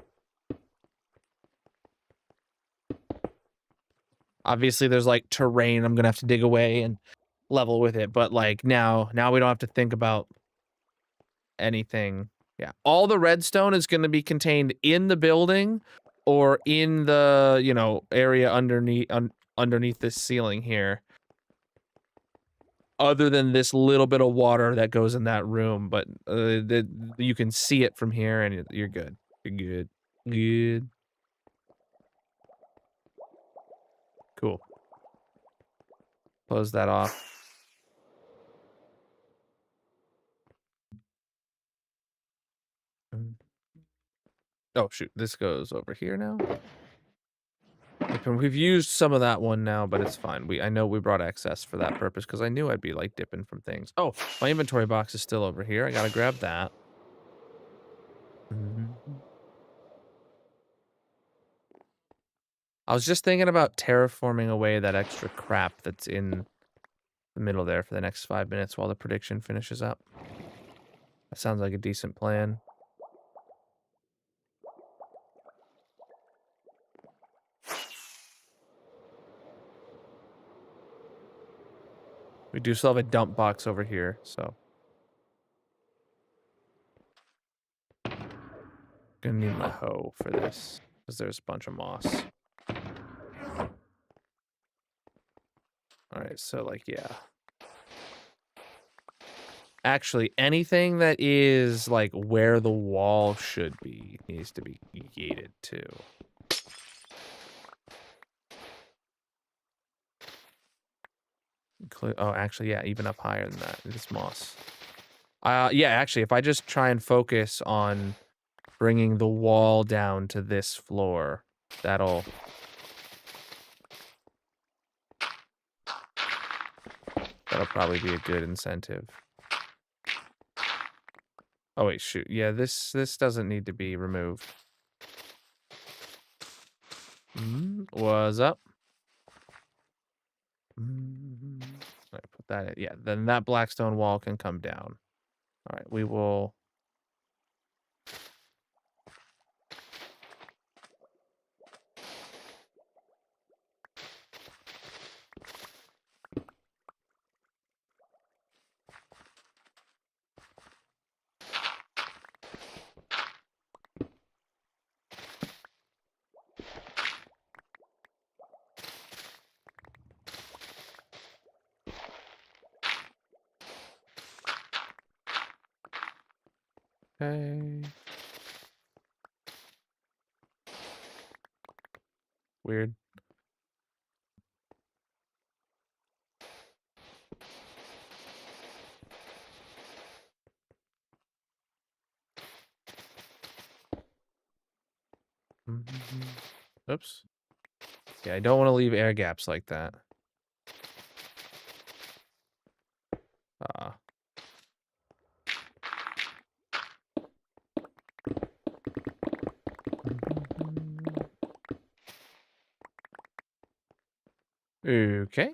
Obviously, there's, like, terrain I'm gonna have to dig away and level with it, but, like, now we don't have to think about anything. Yeah, all the redstone is going to be contained in the building or in the, you know, area underneath this ceiling here. Other than this little bit of water that goes in that room, but you can see it from here and you're good. You're good. Good. Cool. Close that off. Oh, shoot. This goes over here now. We've used some of that one now, but it's fine. I know we brought excess for that purpose because I knew I'd be like dipping from things. Oh, my inventory box is still over here. I gotta grab that. I was just thinking about terraforming away that extra crap that's in the middle there for the next 5 minutes while the prediction finishes up. That sounds like a decent plan. We do still have a dump box over here, so. Gonna need my hoe for this, because there's a bunch of moss. Alright, so like, yeah. Actually, anything that is like where the wall should be needs to be gated too. Oh, actually, yeah, even up higher than that. It's moss. Yeah, actually, if I just try and focus on bringing the wall down to this floor, that'll probably be a good incentive. Oh wait, shoot. Yeah, this doesn't need to be removed. What's up? Alright, put that in. Yeah, then that blackstone wall can come down. Alright, we will. Okay. Weird. Oops. Yeah, I don't want to leave air gaps like that. Okay.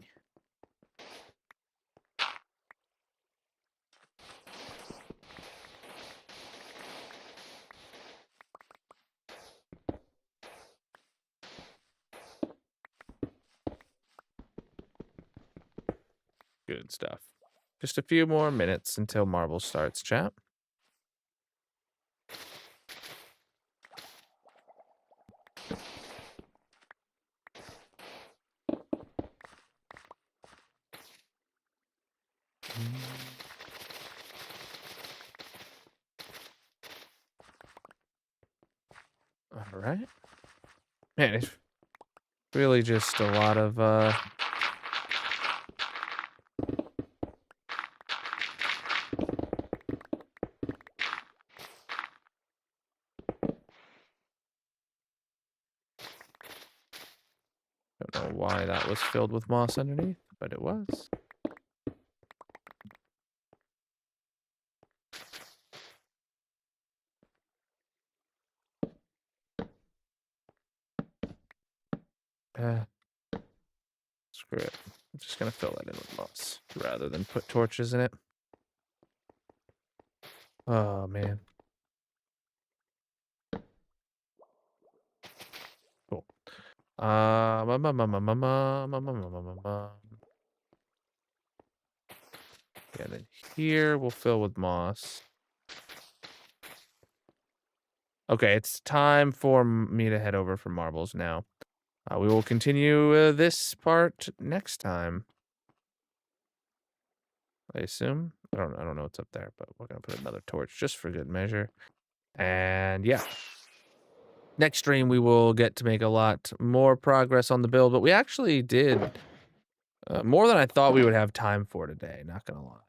Good stuff. Just a few more minutes until marble starts, chat. All right. Man, it's really just a lot of don't know why that was filled with moss underneath, but it was. Screw it. I'm just gonna fill that in with moss rather than put torches in it. Oh man. Cool. Yeah, then here we'll fill with moss. Okay, it's time for me to head over for marbles now. We will continue this part next time. I assume. I don't know what's up there, but we're gonna put another torch just for good measure. And yeah, next stream we will get to make a lot more progress on the build, but we actually did more than I thought we would have time for today. Not gonna lie.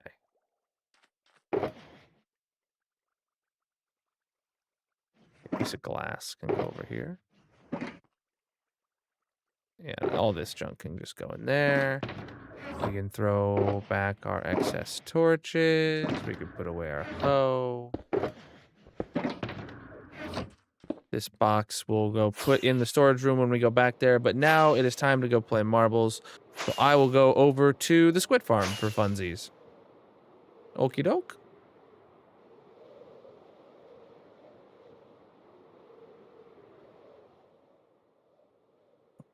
A piece of glass can go over here. And all this junk can just go in there. We can throw back our excess torches. We can put away our hoe. This box will go put in the storage room when we go back there. But now it is time to go play marbles. So I will go over to the squid farm for funsies. Okie doke.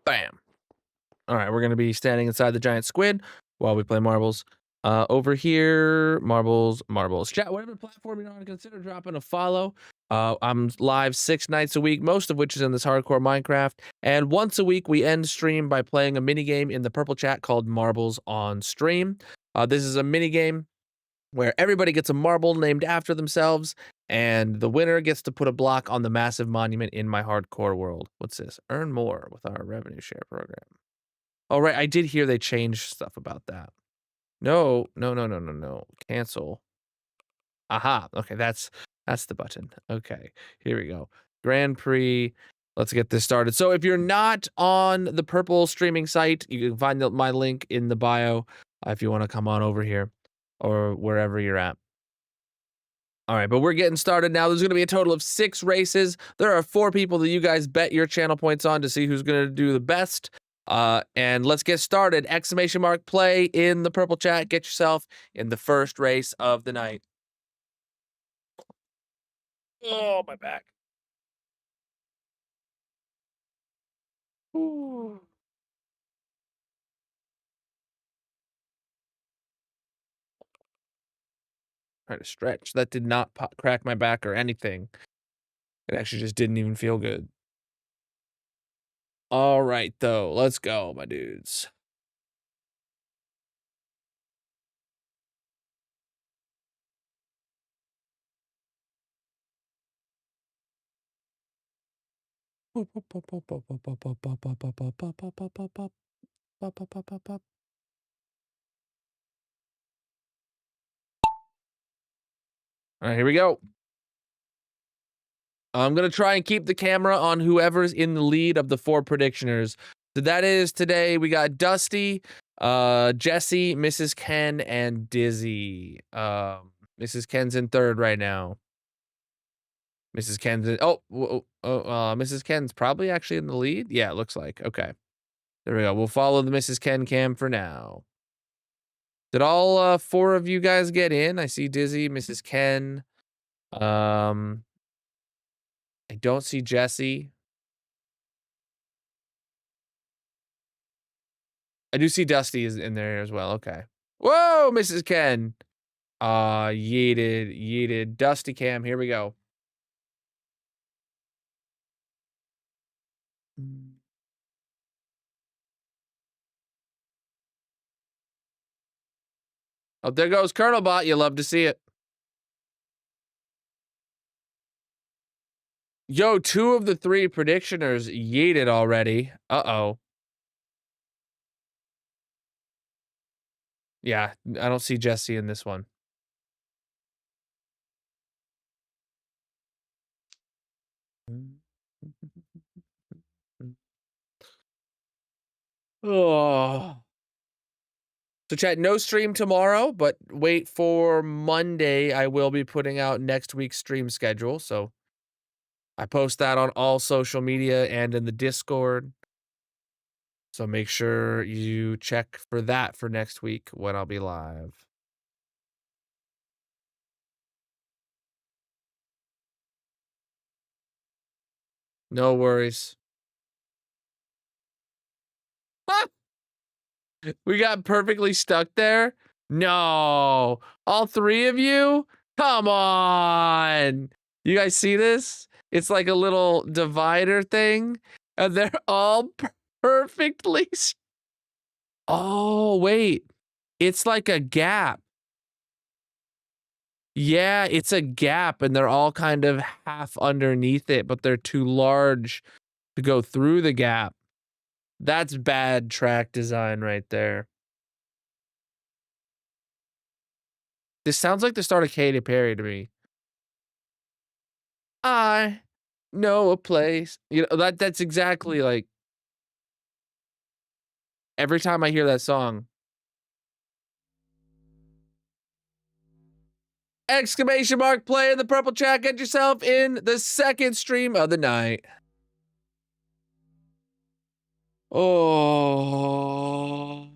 Bam. All right, we're going to be standing inside the giant squid while we play marbles. Over here, marbles. Chat, whatever platform you're on, consider dropping a follow. I'm live 6 nights a week, most of which is in this hardcore Minecraft. And once a week, we end stream by playing a mini game in the purple chat called Marbles on Stream. This is a mini game where everybody gets a marble named after themselves, and the winner gets to put a block on the massive monument in my hardcore world. What's this? Earn more with our revenue share program. Oh, right. I did hear they changed stuff about that. No. Cancel. Aha. Okay, that's the button. Okay, here we go. Grand Prix. Let's get this started. So if you're not on the purple streaming site, you can find my link in the bio if you want to come on over here or wherever you're at. All right, but we're getting started now. There's going to be a total of 6 races. There are 4 people that you guys bet your channel points on to see who's going to do the best. And let's get started. Exclamation mark play in the purple chat. Get yourself in the first race of the night. Oh, my back. Ooh. Trying to stretch. That did not crack my back or anything. It actually just didn't even feel good. All right, though. Let's go, my dudes. All right, here we go. I'm going to try and keep the camera on whoever's in the lead of the 4 predictioners. So that is today we got Dusty, Jesse, Mrs. Ken, and Dizzy. Mrs. Ken's in 3rd right now. Mrs. Ken's in, Mrs. Ken's probably actually in the lead. Yeah, it looks like. Okay. There we go. We'll follow the Mrs. Ken cam for now. Did all 4 of you guys get in? I see Dizzy, Mrs. Ken. I don't see Jesse. I do see Dusty is in there as well. Okay. Whoa, Mrs. Ken. Yeeted. Dusty cam. Here we go. Oh, there goes Colonel Bot. You love to see it. Yo, 2 of the 3 predictioners yeeted already. Uh-oh. Yeah, I don't see Jesse in this one. Oh. So chat, no stream tomorrow, but wait for Monday. I will be putting out next week's stream schedule. So I post that on all social media and in the Discord. So make sure you check for that for next week when I'll be live. No worries. We got perfectly stuck there? No. All 3 of you? Come on. You guys see this? It's like a little divider thing, and they're all perfectly. Oh, wait. It's like a gap. Yeah, it's a gap, and they're all kind of half underneath it, but they're too large to go through the gap. That's bad track design right there. This sounds like the start of Katy Perry to me. I know a place. You know, that's exactly like every time I hear that song. Exclamation mark play in the purple chat. Get yourself in the second stream of the night. Oh.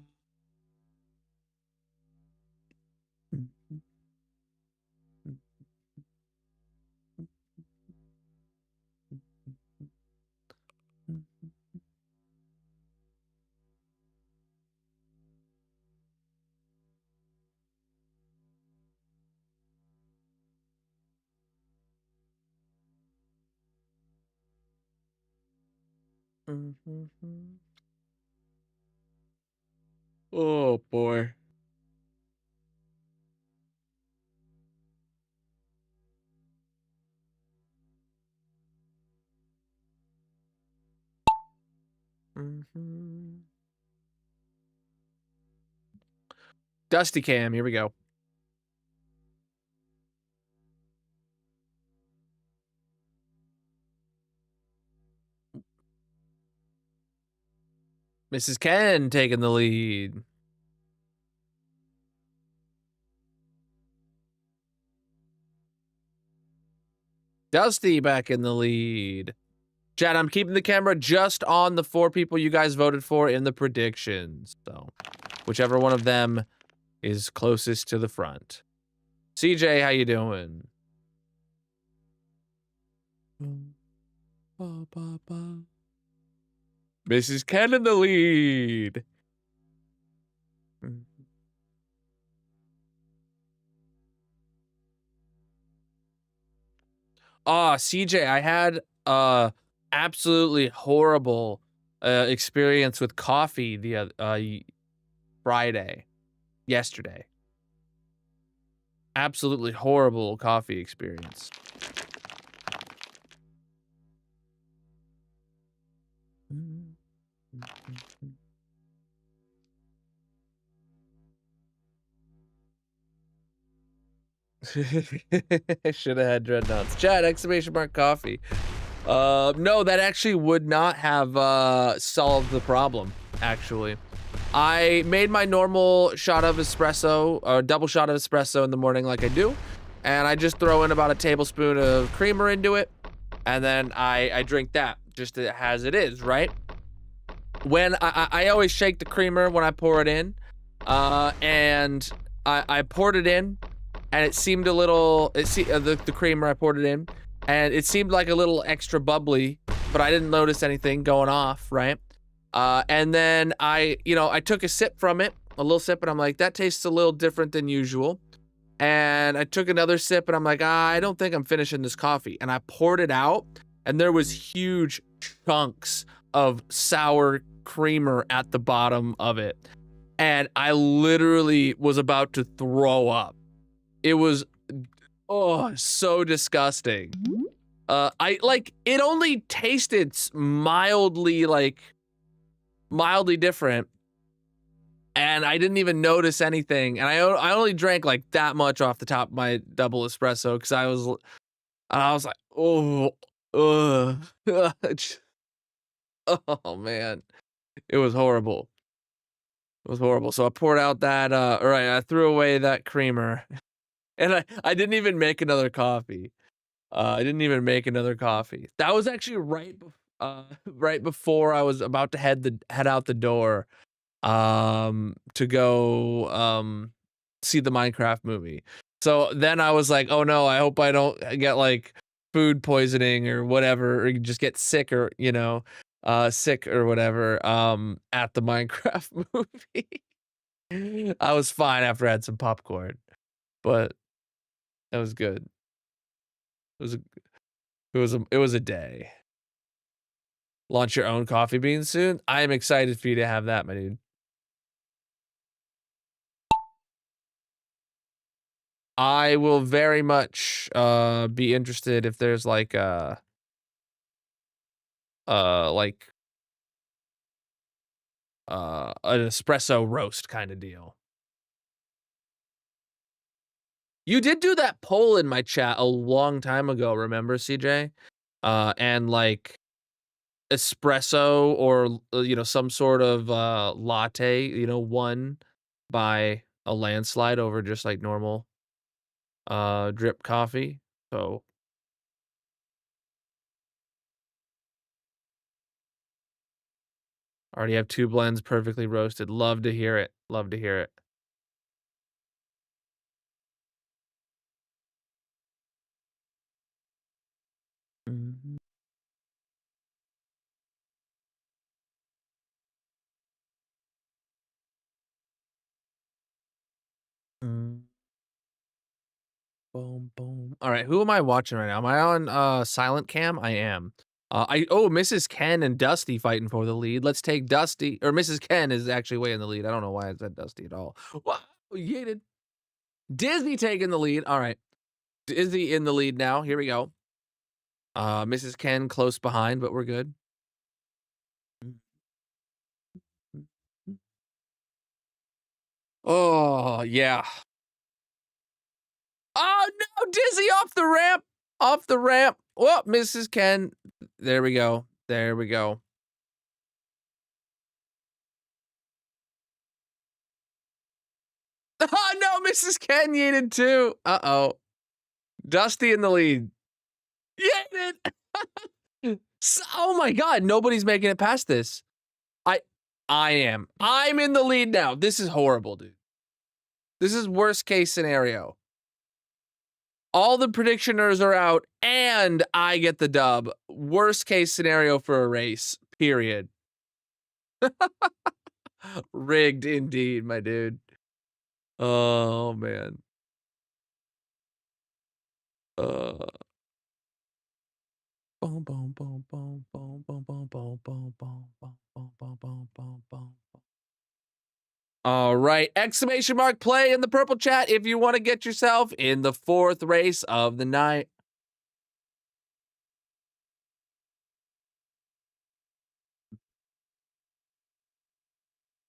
Oh boy. Dusty Cam, here we go. Mrs. Ken taking the lead. Dusty back in the lead. Chad, I'm keeping the camera just on the 4 people you guys voted for in the predictions. So, whichever one of them is closest to the front. CJ, how you doing? Mrs. Ken in the lead. CJ, I had absolutely horrible experience with coffee the yesterday. Absolutely horrible coffee experience. Should have had dreadnoughts. Chat, exclamation mark coffee. No, that actually would not have solved the problem, actually. I made my normal shot of espresso, or double shot of espresso in the morning like I do, and I just throw in about a tablespoon of creamer into it, and then I drink that, just as it is, right? When I always shake the creamer when I pour it in, and I poured it in, and it seemed a little, the creamer I poured it in, and it seemed like a little extra bubbly, but I didn't notice anything going off, right? And then I took a sip from it, a little sip, and I'm like, that tastes a little different than usual. And I took another sip, and I'm like, I don't think I'm finishing this coffee. And I poured it out, and there was huge chunks of sour creamer at the bottom of it. And I literally was about to throw up. It was, so disgusting. It only tasted mildly different, and I didn't even notice anything. And I only drank like that much off the top of my double espresso because I was like, oh man, it was horrible. It was horrible. So I poured out that I threw away that creamer, and I didn't even make another coffee. I didn't even make another coffee. That was actually right before I was about to head out the door to go see the Minecraft movie. So then I was like, oh no, I hope I don't get like food poisoning or whatever, or just get sick or sick or whatever at the Minecraft movie. I was fine after I had some popcorn, but that was good. It was It was a day. Launch your own coffee beans soon. I am excited for you to have that, my dude. I will very much be interested if there's like like an espresso roast kind of deal. You did do that poll in my chat a long time ago, remember, CJ? And like espresso or some sort of latte, won by a landslide over just like normal drip coffee. So already have 2 blends perfectly roasted. Love to hear it. Love to hear it. Mhm. Mm. Boom, boom. All right, who am I watching right now? Am I on silent cam? I am. Mrs. Ken and Dusty fighting for the lead. Let's take Dusty, or Mrs. Ken is actually way in the lead. I don't know why I said Dusty at all. Wow, yeeted. Disney taking the lead. All right, Disney in the lead now. Here we go. Mrs. Ken close behind, but we're good. Oh yeah. Oh no, Dizzy off the ramp. Off the ramp. Whoa, Mrs. Ken. There we go. There we go. Oh no, Mrs. Ken yeeted too. Uh-oh. Dusty in the lead. Yeeted. Oh my god, nobody's making it past this. I am. I'm in the lead now. This is horrible, dude. This is worst case scenario. All the predictioners are out and I get the dub. Worst case scenario for a race. Period. Rigged indeed, my dude. Oh man. Uh boom boom boom boom boom boom boom boom boom boom boom boom boom boom boom boom. All right, exclamation mark play in the purple chat if you want to get yourself in the 4th race of the night.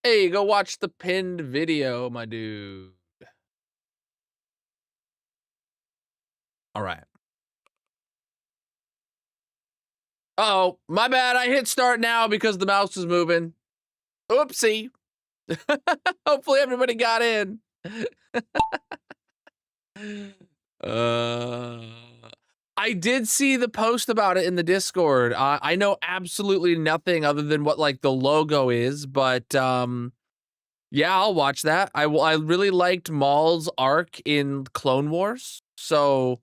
Hey, go watch the pinned video, my dude. All right. Oh, my bad. I hit start now because the mouse was moving. Oopsie. Hopefully everybody got in. uh, I did see the post about it in the Discord. I know absolutely nothing other than what like the logo is, but yeah, I'll watch that. I really liked Maul's arc in Clone Wars, so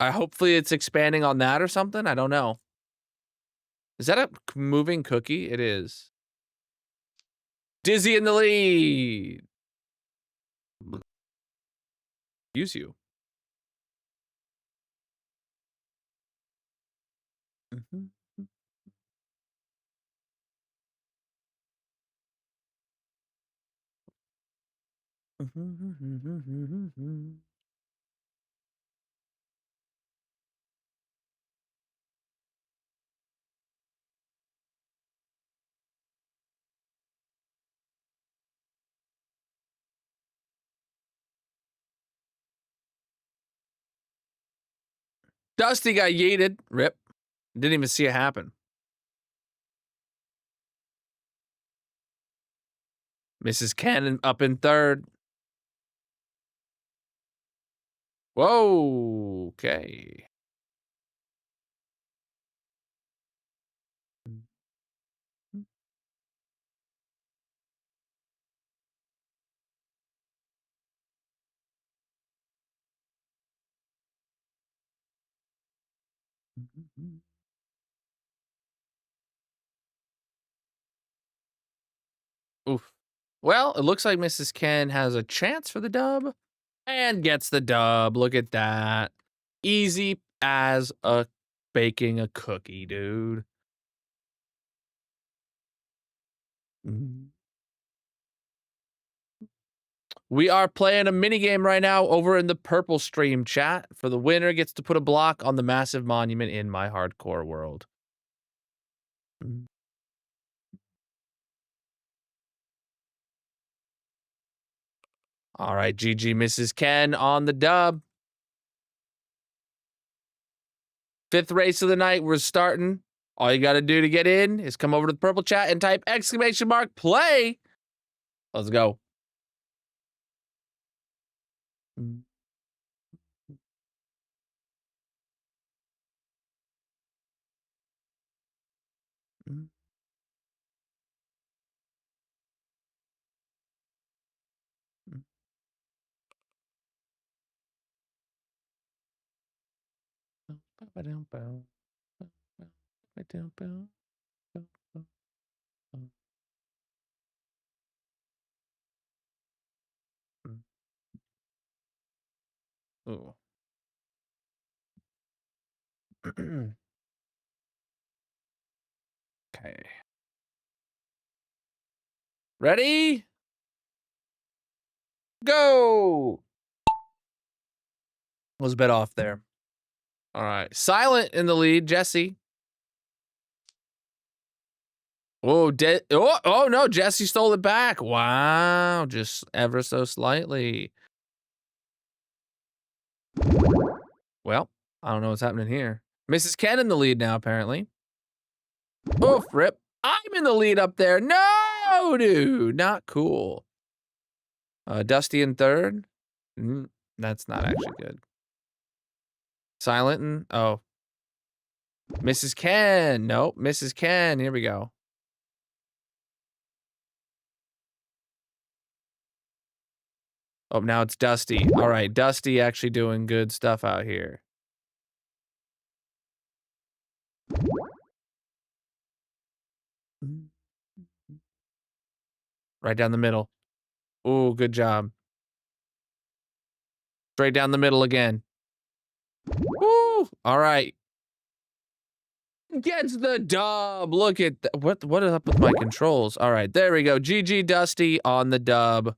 hopefully it's expanding on that or something. I don't know. Is that a moving cookie? It is. Dizzy in the lead. Use you. Mhm. Dusty got yeeted. Rip. Didn't even see it happen. Mrs. Cannon up in 3rd. Whoa. Okay. Oof. Well, it looks like Mrs. Ken has a chance for the dub and gets the dub. Look at that. Easy as a baking a cookie, dude. Mm. We are playing a mini game right now over in the purple stream chat. For the winner gets to put a block on the massive monument in my hardcore world. Mm. All right, GG Mrs. Ken on the dub. 5th race of the night, we're starting. All you got to do to get in is come over to the purple chat and type !play. Let's go. Mm. Mm. Mm. Ooh. Okay. Ready? Go! Was a bit off there. All right. Silent in the lead, Jesse. Oh, oh no, Jesse stole it back. Wow, just ever so slightly. Well, I don't know what's happening here. Mrs. Ken in the lead now, apparently. Oof, rip. I'm in the lead up there. No, dude, not cool. Dusty in third. That's not actually good. Silent and oh. Mrs. Ken. Nope, Mrs. Ken. Here we go. Oh, now it's Dusty. All right, Dusty actually doing good stuff out here. Right down the middle. Ooh, good job. Straight down the middle again. Woo! All right. Gets the dub. Look at what is up with my controls? All right, there we go. GG Dusty on the dub.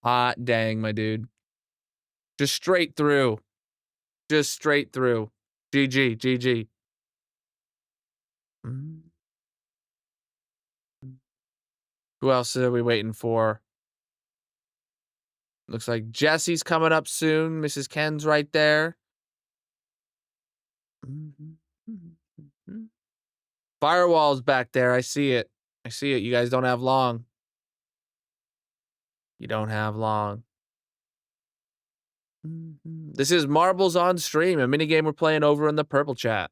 Hot dang, my dude. Just straight through. Just straight through. GG, GG. Who else are we waiting for? Looks like Jesse's coming up soon. Mrs. Ken's right there. Firewall's back there. I see it. I see it. You guys don't have long. You don't have long. This is Marbles on Stream, a minigame we're playing over in the purple chat.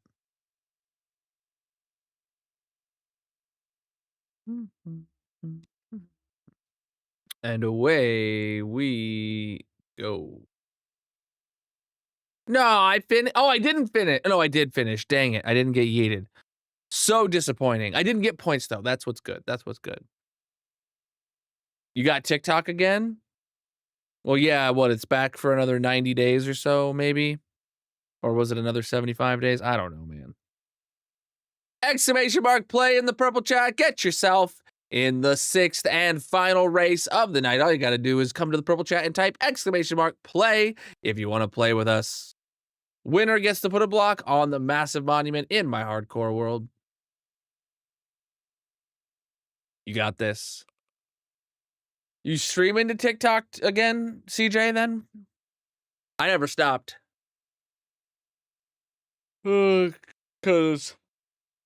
And away we go. No, I finished. Oh, I didn't finish. No, I did finish. Dang it. I didn't get yeeted. So disappointing. I didn't get points, though. That's what's good. That's what's good. You got TikTok again? Well, yeah, what? It's back for another 90 days or so, maybe? Or was it another 75 days? I don't know, man. !play in the purple chat. Get yourself in the 6th and final race of the night. All you got to do is come to the purple chat and type !play if you want to play with us. Winner gets to put a block on the massive monument in my hardcore world. You got this. You streaming to TikTok again, CJ, then? I never stopped. Because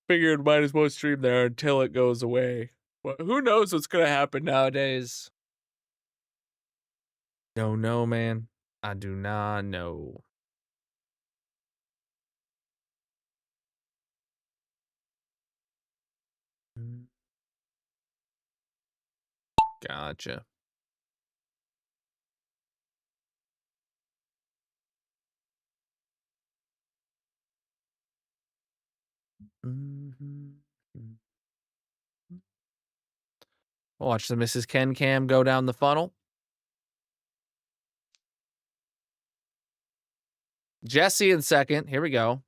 figured might as well stream there until it goes away. Well, who knows what's going to happen nowadays? Don't know, man. I do not know. Gotcha. Watch the Mrs. Ken cam go down the funnel. Jesse in second. Here we go.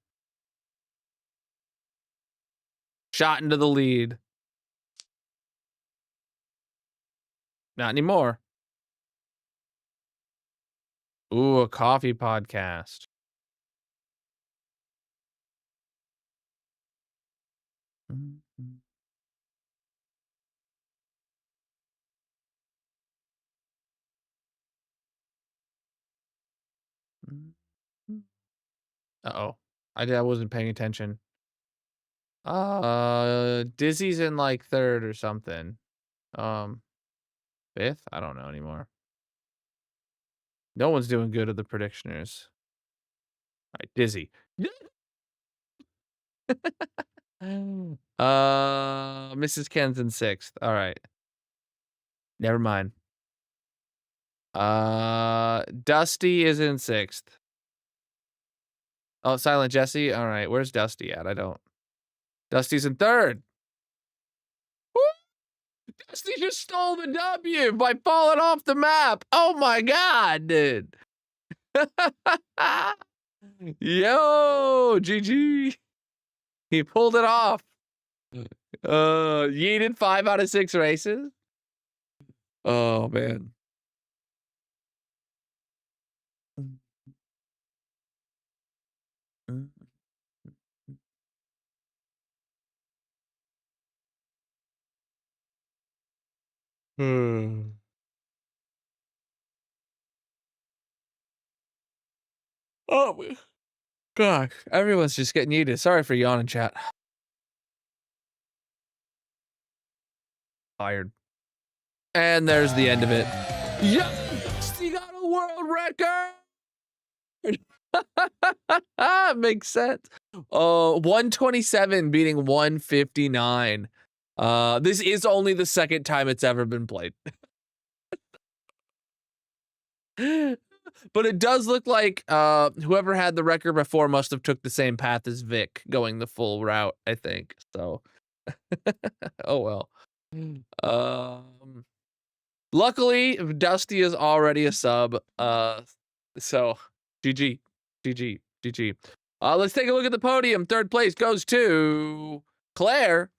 Shot into the lead. Not anymore. Ooh, a coffee podcast. Uh-oh. I wasn't paying attention. Dizzy's in like third or something. Fifth? I don't know anymore. No one's doing good at the predictioners. All right, Dizzy. Mrs. Ken's in sixth. All right. Never mind. Dusty is in sixth. Oh, Silent Jesse. All right. Where's Dusty at? I don't. Dusty's in third. Woo! Dusty just stole the W by falling off the map. Oh my God, dude. Yo, GG. He pulled it off. Yeeted 5 out of 6 races. Oh man. Oh gosh, everyone's just getting yeeted. Sorry for yawning, chat. Tired. And there's the end of it. Yes, he got a world record. Makes sense. 127 beating 159. This is only the second time it's ever been played. But it does look like whoever had the record before must have took the same path as Vic, going the full route, I think. So, oh well. Luckily, Dusty is already a sub. So GG, GG, GG. Let's take a look at the podium. Third place goes to Claire.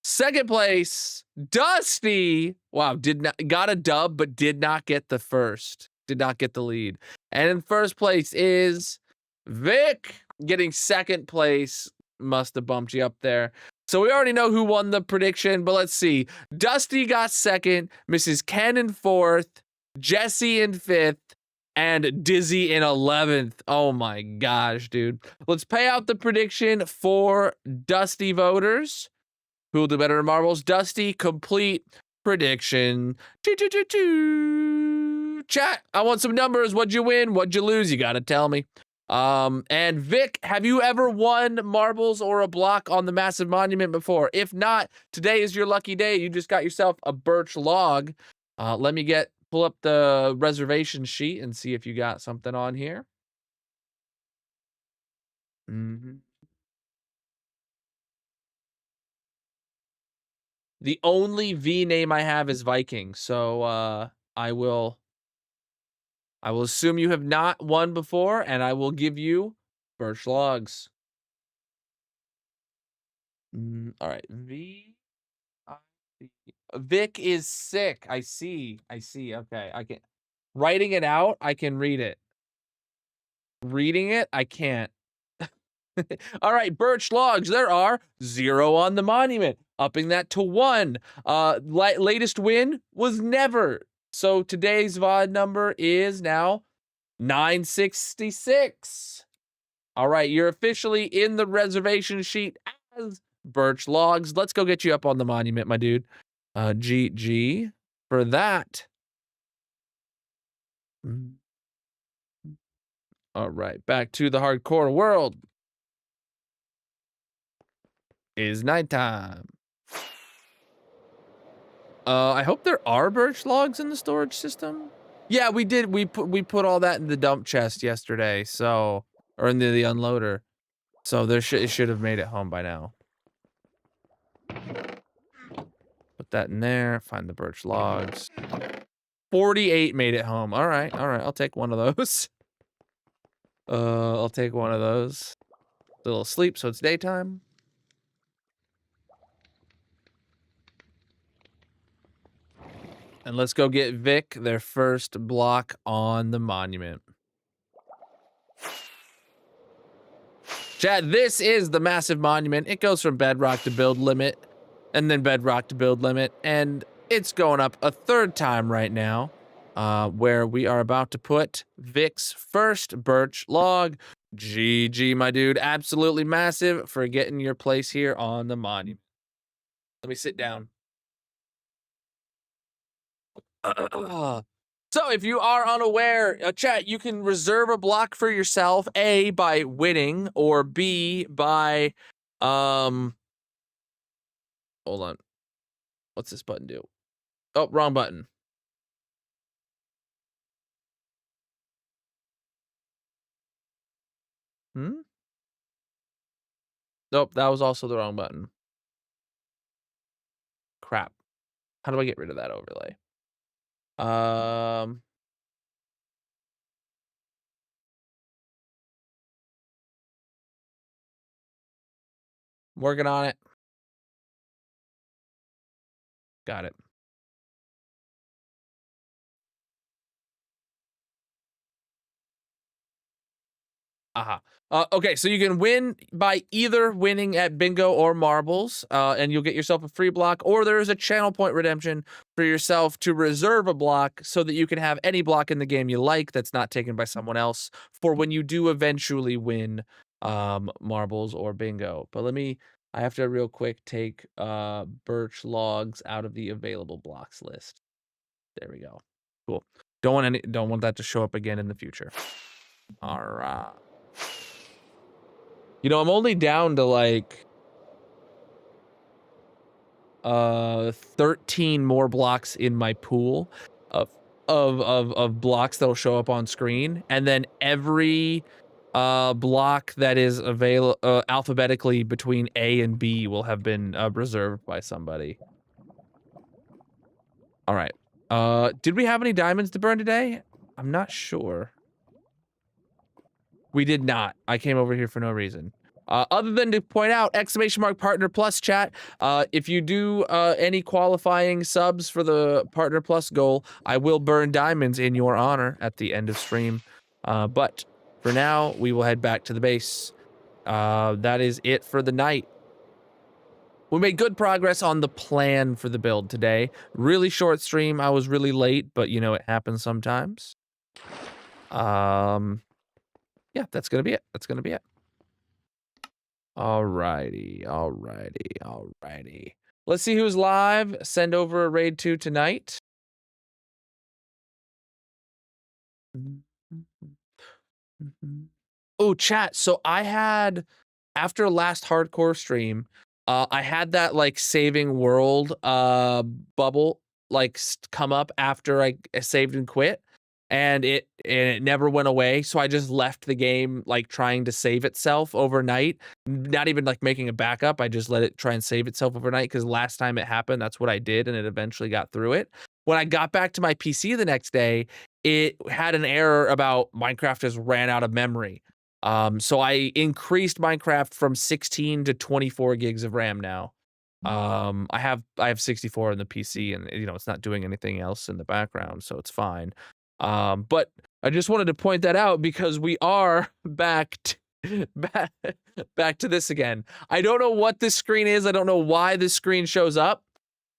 Second place, Dusty. Wow, got a dub, but did not get the first. Did not get the lead. And in first place is Vic, getting second place. Must have bumped you up there. So we already know who won the prediction, but let's see. Dusty got second, Mrs. Ken in fourth, Jesse in fifth, and Dizzy in 11th. Oh my gosh, dude. Let's pay out the prediction for Dusty voters. Who will do better in marbles? Dusty, complete prediction. Chat, I want some numbers. What'd you win? What'd you lose? You gotta tell me. And Vic, have you ever won marbles or a block on the massive monument before? If not, today is your lucky day. You just got yourself a birch log. Let me pull up the reservation sheet and see if you got something on here. The only V name I have is Viking, so I will assume you have not won before, and I will give you birch logs. All right, Vic is sick. I see. Okay, I can. Writing it out, I can read it. Reading it, I can't. All right, birch logs. There are 0 on the monument, upping that to 1. Latest win was never. So today's VOD number is now 966. All right, you're officially in the reservation sheet as birch logs. Let's go get you up on the monument, my dude. GG for that. All right, back to the hardcore world. Is nighttime. I hope there are birch logs in the storage system. Yeah, we did. We put all that in the dump chest yesterday. So, or in the unloader. So it should have made it home by now. Put that in there. Find the birch logs. 48 made it home. All right. I'll take one of those. I'll take one of those. A little sleep, so it's daytime. And let's go get Vic their first block on the monument. Chat, this is the massive monument. It goes from bedrock to build limit, and then bedrock to build limit, and it's going up a third time right now, where we are about to put Vic's first birch log. GG, my dude. Absolutely massive for getting your place here on the monument. Let me sit down. So if you are unaware, chat, you can reserve a block for yourself, A, by winning, or B, by, hold on. What's this button do? Oh, wrong button. Nope, that was also the wrong button. Crap. How do I get rid of that overlay? Working on it. Got it. Aha. Okay, so you can win by either winning at bingo or marbles, and you'll get yourself a free block, or there is a channel point redemption for yourself to reserve a block so that you can have any block in the game you like that's not taken by someone else for when you do eventually win marbles or bingo. But I have to real quick take birch logs out of the available blocks list. There we go. Cool. Don't want that to show up again in the future. All right. You know, I'm only down to like 13 more blocks in my pool of blocks that'll show up on screen, and then every block that is alphabetically between A and B will have been reserved by somebody. All right. Did we have any diamonds to burn today? I'm not sure. We did not. I came over here for no reason. Other than to point out, !Partner Plus chat, if you do any qualifying subs for the Partner Plus goal, I will burn diamonds in your honor at the end of stream. But for now, we will head back to the base. That is it for the night. We made good progress on the plan for the build today. Really short stream. I was really late, but you know, it happens sometimes. Yeah, that's gonna be it. That's gonna be it. Alrighty. Let's see who's live. Send over a raid 2 tonight. Oh, chat. So I had, after last hardcore stream, I had that like saving world bubble like come up after I saved and quit, and it never went away. So I just left the game like trying to save itself overnight, not even like making a backup. I just let it try and save itself overnight because last time it happened, that's what I did, and it eventually got through it. When I got back to my PC the next day, it had an error about Minecraft just ran out of memory. So I increased Minecraft from 16 to 24 gigs of RAM now. I have 64 on the PC, and you know it's not doing anything else in the background, so it's fine. But I just wanted to point that out because we are back to this again. I don't know what this screen is. I don't know why this screen shows up,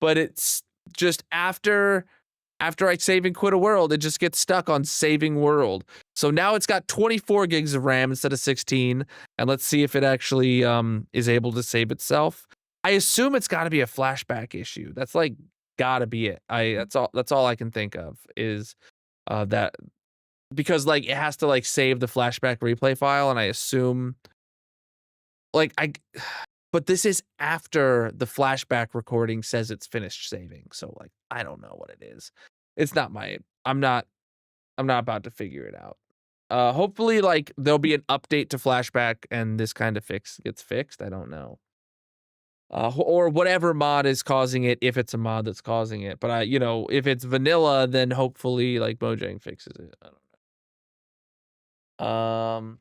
but it's just after I save and quit a world, it just gets stuck on saving world. So now it's got 24 gigs of RAM instead of 16, and let's see if it actually is able to save itself. I assume it's got to be a flashback issue. That's like gotta be it. That's all I can think of is that, because like it has to like save the flashback replay file, and I assume like but this is after the flashback recording says it's finished saving. So like, I don't know what it is. It's not I'm not about to figure it out. Hopefully like there'll be an update to flashback and this kind of gets fixed. I don't know. Or whatever mod is causing it, if it's a mod that's causing it. But you know, if it's vanilla, then hopefully like Mojang fixes it. I don't know.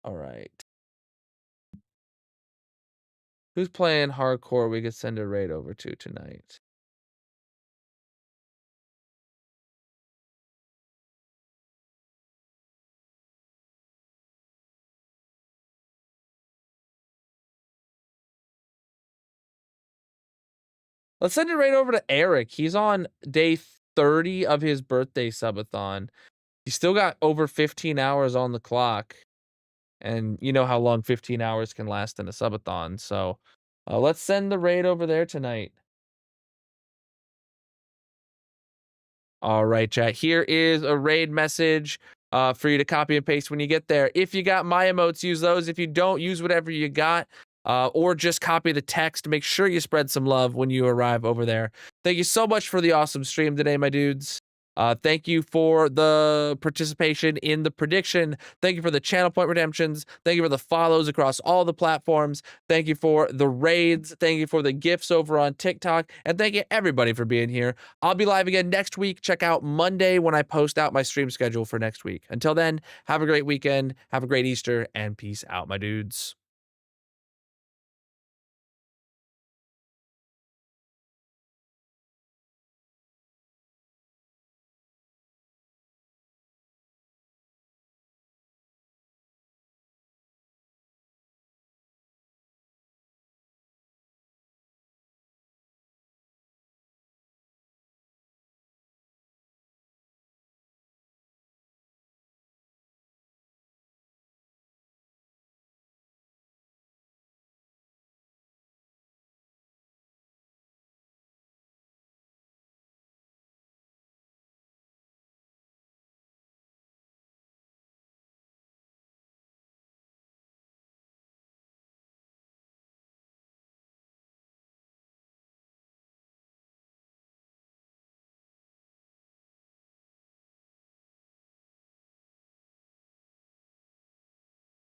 All right. Who's playing hardcore we could send a raid over to tonight? Let's send it right over to Eric. He's on day 30 of his birthday subathon. He's still got over 15 hours on the clock. And you know how long 15 hours can last in a subathon. So let's send the raid over there tonight. All right, chat. Here is a raid message for you to copy and paste when you get there. If you got my emotes, use those. If you don't, use whatever you got. Or just copy the text. Make sure you spread some love when you arrive over there. Thank you so much for the awesome stream today, my dudes. Thank you for the participation in the prediction. Thank you for the channel point redemptions. Thank you for the follows across all the platforms. Thank you for the raids. Thank you for the gifts over on TikTok. And thank you everybody for being here. I'll be live again next week. Check out Monday when I post out my stream schedule for next week. Until then, have a great weekend. Have a great Easter and peace out, my dudes.